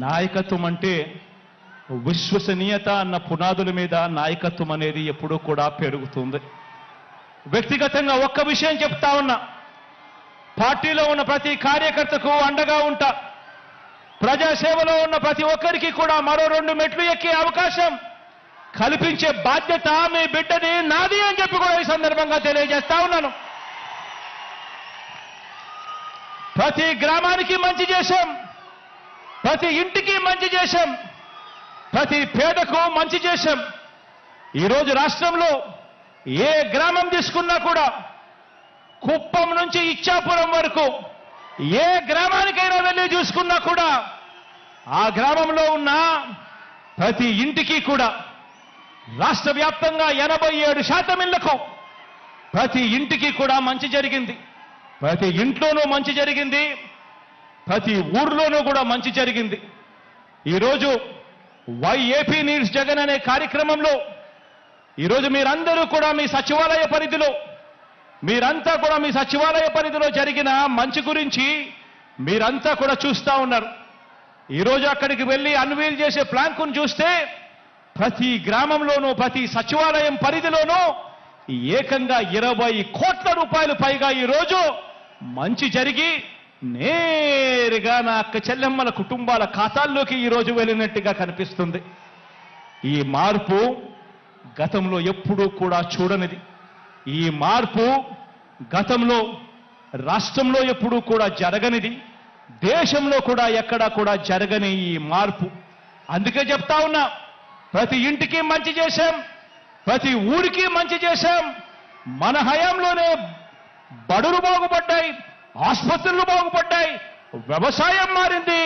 నాయకత్వం అంటే విశ్వసనీయత అన్న పునాదుల మీద నాయకత్వం అనేది ఎప్పుడూ కూడా పెరుగుతుంది. వ్యక్తిగతంగా ఒక్క విషయం చెప్తా ఉన్నా, పార్టీలో ఉన్న ప్రతి కార్యకర్తకు అండగా ఉంటా. ప్రజాసేవలో ఉన్న ప్రతి ఒక్కరికి కూడా మరో 2 మెట్లు ఎక్కే అవకాశం కల్పించే బాధ్యత మీ బిడ్డది, నాది అని చెప్పి కూడా ఈ సందర్భంగా తెలియజేస్తా ఉన్నాను. ప్రతి గ్రామానికి మంచి చేశాం, ప్రతి ఇంటికి మంచి చేశాం, ప్రతి పేదకు మంచి చేశాం. ఈరోజు రాష్ట్రంలో ఏ గ్రామం తీసుకున్నా కూడా, కుప్పం నుంచి ఇచ్చాపురం వరకు ఏ గ్రామానికైనా వెళ్ళి చూసుకున్నా కూడా ఆ గ్రామంలో ఉన్న ప్రతి ఇంటికి కూడా రాష్ట్ర వ్యాప్తంగా 87% ఇళ్లకు ప్రతి ఇంటికి కూడా మంచి జరిగింది. ప్రతి ఇంట్లోనూ మంచి జరిగింది, ప్రతి ఊర్లోనూ కూడా మంచి జరిగింది. ఈరోజు వైఏపీ నీడ్స్ జగన్ అనే కార్యక్రమంలో ఈరోజు మీరందరూ కూడా మీ సచివాలయ పరిధిలో, మీరంతా కూడా మీ సచివాలయ పరిధిలో జరిగిన మంచి గురించి మీరంతా కూడా చూస్తా ఉన్నారు. ఈరోజు అక్కడికి వెళ్ళి అన్వీల్ చేసే ప్లాంకును చూస్తే ప్రతి గ్రామంలోనూ ప్రతి సచివాలయం పరిధిలోనూ ఏకంగా 20 కోట్ల రూపాయలు పైగా ఈరోజు మంచి జరిగి నేరుగా నా అక్క చెల్లెమ్మల కుటుంబాల ఖాతాల్లోకి ఈరోజు వెళ్ళినట్టుగా కనిపిస్తుంది. ఈ మార్పు గతంలో ఎప్పుడూ కూడా చూడనిది. ఈ మార్పు గతంలో రాష్ట్రంలో ఎప్పుడూ కూడా జరగనిది, దేశంలో కూడా ఎక్కడా కూడా జరగని ఈ మార్పు. అందుకే చెప్తా ఉన్నా, ప్రతి ఇంటికి మంచి చేశాం, ప్రతి ఊరికి మంచి చేశాం. మన హయాంలోనే బడులు బాగుపడ్డాయి, ఆసుపత్రులు బాగుపడ్డాయి, వ్యవసాయం మారింది.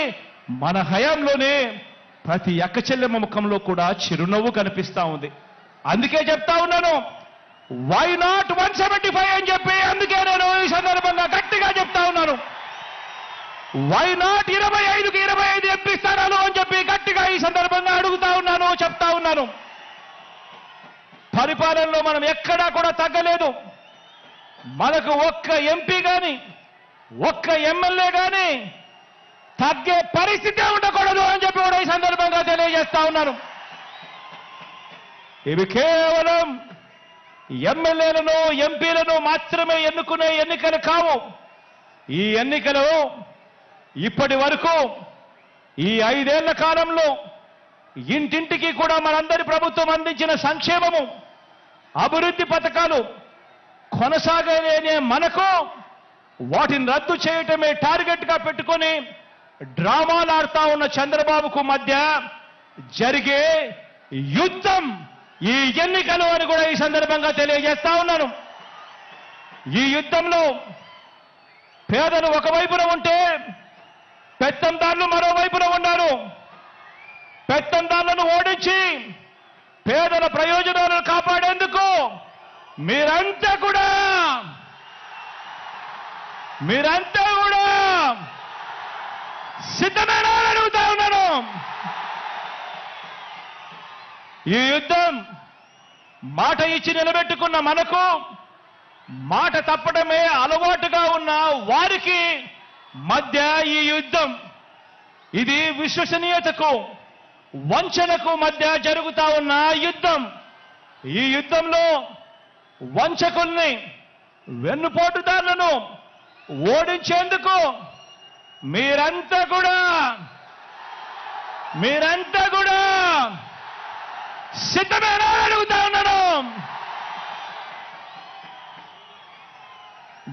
మన హయాంలోనే ప్రతి అక్క చెల్లెమ్మ ముఖంలో కూడా చిరునవ్వు కనిపిస్తా ఉంది. అందుకే చెప్తా ఉన్నాను, వై నాట్ 175 అని చెప్పి అందుకే నేను ఈ సందర్భంగా గట్టిగా చెప్తా ఉన్నాను. వై నాట్ 25కి 25 ఎంపీ స్థానాలు అని చెప్పి గట్టిగా ఈ సందర్భంగా అడుగుతా ఉన్నాను, చెప్తా ఉన్నాను. పరిపాలనలో మనం ఎక్కడా కూడా తగ్గలేదు. మనకు ఒక్క ఎంపీ కానీ ఒక్క ఎమ్మెల్యే కానీ తగ్గే పరిస్థితే ఉండకూడదు అని చెప్పి కూడా ఈ సందర్భంగా తెలియజేస్తా ఉన్నాను. ఇవి కేవలం ఎమ్మెల్యేలను ఎంపీలను మాత్రమే ఎన్నుకునే ఎన్నికలు కావు. ఈ ఎన్నికలు ఇప్పటి వరకు ఈ 5 ఏళ్ల కాలంలో ఇంటింటికి కూడా మనందరి ప్రభుత్వం అందించిన సంక్షేమము, అభివృద్ధి పథకాలు కొనసాగలేనే మనకు వాటిని రద్దు చేయటమే టార్గెట్ గా పెట్టుకొని డ్రామాలు ఆడుతా ఉన్న చంద్రబాబుకు మధ్య జరిగే యుద్ధం ఈ ఎన్నికలు అని కూడా ఈ సందర్భంగా తెలియజేస్తా ఉన్నాను. ఈ యుద్ధంలో పేదలు ఒకవైపున ఉంటే పెత్తందారులు మరోవైపున ఉన్నారు. పెత్తందారులను ఓడించి పేదల ప్రయోజనాలను కాపాడేందుకు మీరంతా కూడా సిద్ధమేనా అని అడుగుతా ఉన్నాను. ఈ యుద్ధం మాట ఇచ్చి నిలబెట్టుకున్న మనకు మాట తప్పడమే అలవాటుగా ఉన్న వారికి మధ్య ఈ యుద్ధం, ఇది విశ్వసనీయతకు వంచనకు మధ్య జరుగుతా ఉన్న యుద్ధం. ఈ యుద్ధంలో వంచకుల్ని, వెన్నుపోటుదారులను ఓడించేందుకు మీరంతా కూడా సిద్ధమేనా అడుగుతా ఉన్నాను.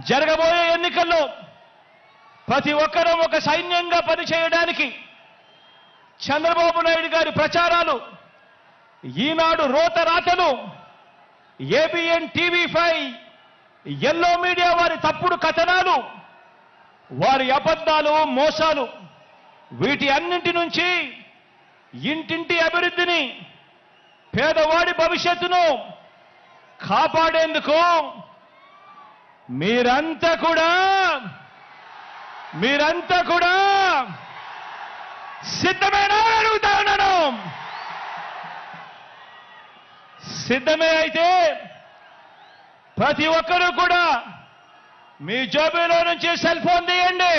జరగబోయే ఎన్నికల్లో ప్రతి ఒక్కరూ ఒక సైన్యంగా పనిచేయడానికి చంద్రబాబు నాయుడు గారి ప్రచారాలు, ఈనాడు రోత రాతలు, ఏబిఎన్ టీవీ5, ఎల్లో మీడియా వారి తప్పుడు కథనాలు, వారి అబద్ధాలు, మోసాలు, వీటి అన్నింటి నుంచి ఇంటింటి అభివృద్ధిని, పేదవాడి భవిష్యత్తును కాపాడేందుకు మీరంతా కూడా సిద్ధమేనా అడుగుతా ఉన్నాను. సిద్ధమే అయితే ప్రతి ఒక్కరూ కూడా మీ జేబులో నుంచి సెల్ ఫోన్ తీయండి.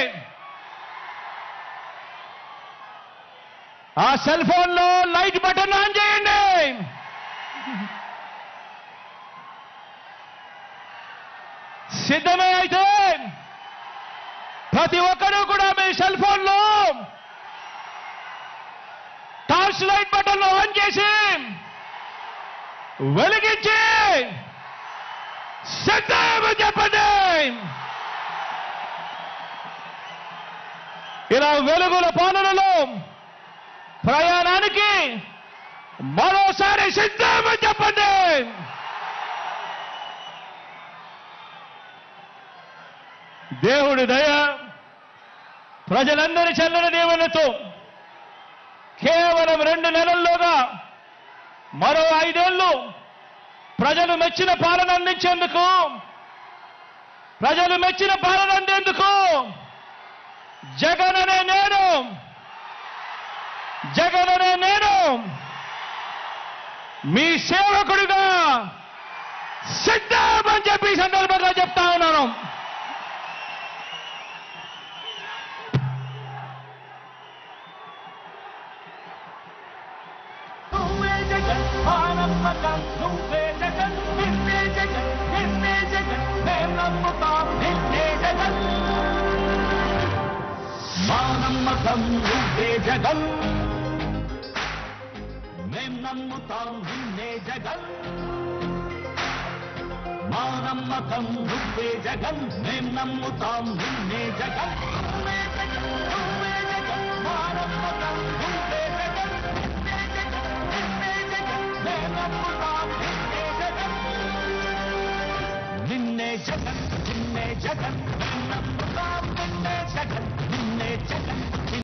ఆ సెల్ ఫోన్ లో లైట్ బటన్ ఆన్ చేయండి. సిద్ధమే అయితే ప్రతి ఒక్కరూ కూడా మీ సెల్ ఫోన్ లో టార్చ్ లైట్ బటన్ ఆన్ చేసి వెలిగించి సిద్ధం చెప్పండి. ఇలా వెలుగుల పాలనలో ప్రయాణానికి మరోసారి సిద్ధం చెప్పండి. దేవుడి దయ, ప్రజలందరి చల్లని దీవెనతో కేవలం 2 నెలల్లోగా మరో 5 ఏళ్లు ప్రజలు మెచ్చిన పాలన అందించేందుకు, జగన్ అనే నేను మీ సేవకుడిగా సిద్ధం అని చెప్పి ఈ సందర్భంగా చెప్తా ఉన్నాను. నమ్మకం నువ్వే జగన్, మేం నమ్ముతాం నిన్నే జగన్. మా నమ్మకం నువ్వే జగన్, మేం నమ్ముతాం నిన్నే జగన్. నువ్వే జగన్, నువ్వే జగన్, మా నమ్మకం నువ్వే జగన్. నిన్నే జగన్, మేం నమ్ముతాం నిన్నే జగన్. నిన్నే జగన్, నిన్నే జగన్, మేం నమ్ముతాం నిన్నే జగన్, నిన్నే జగన్.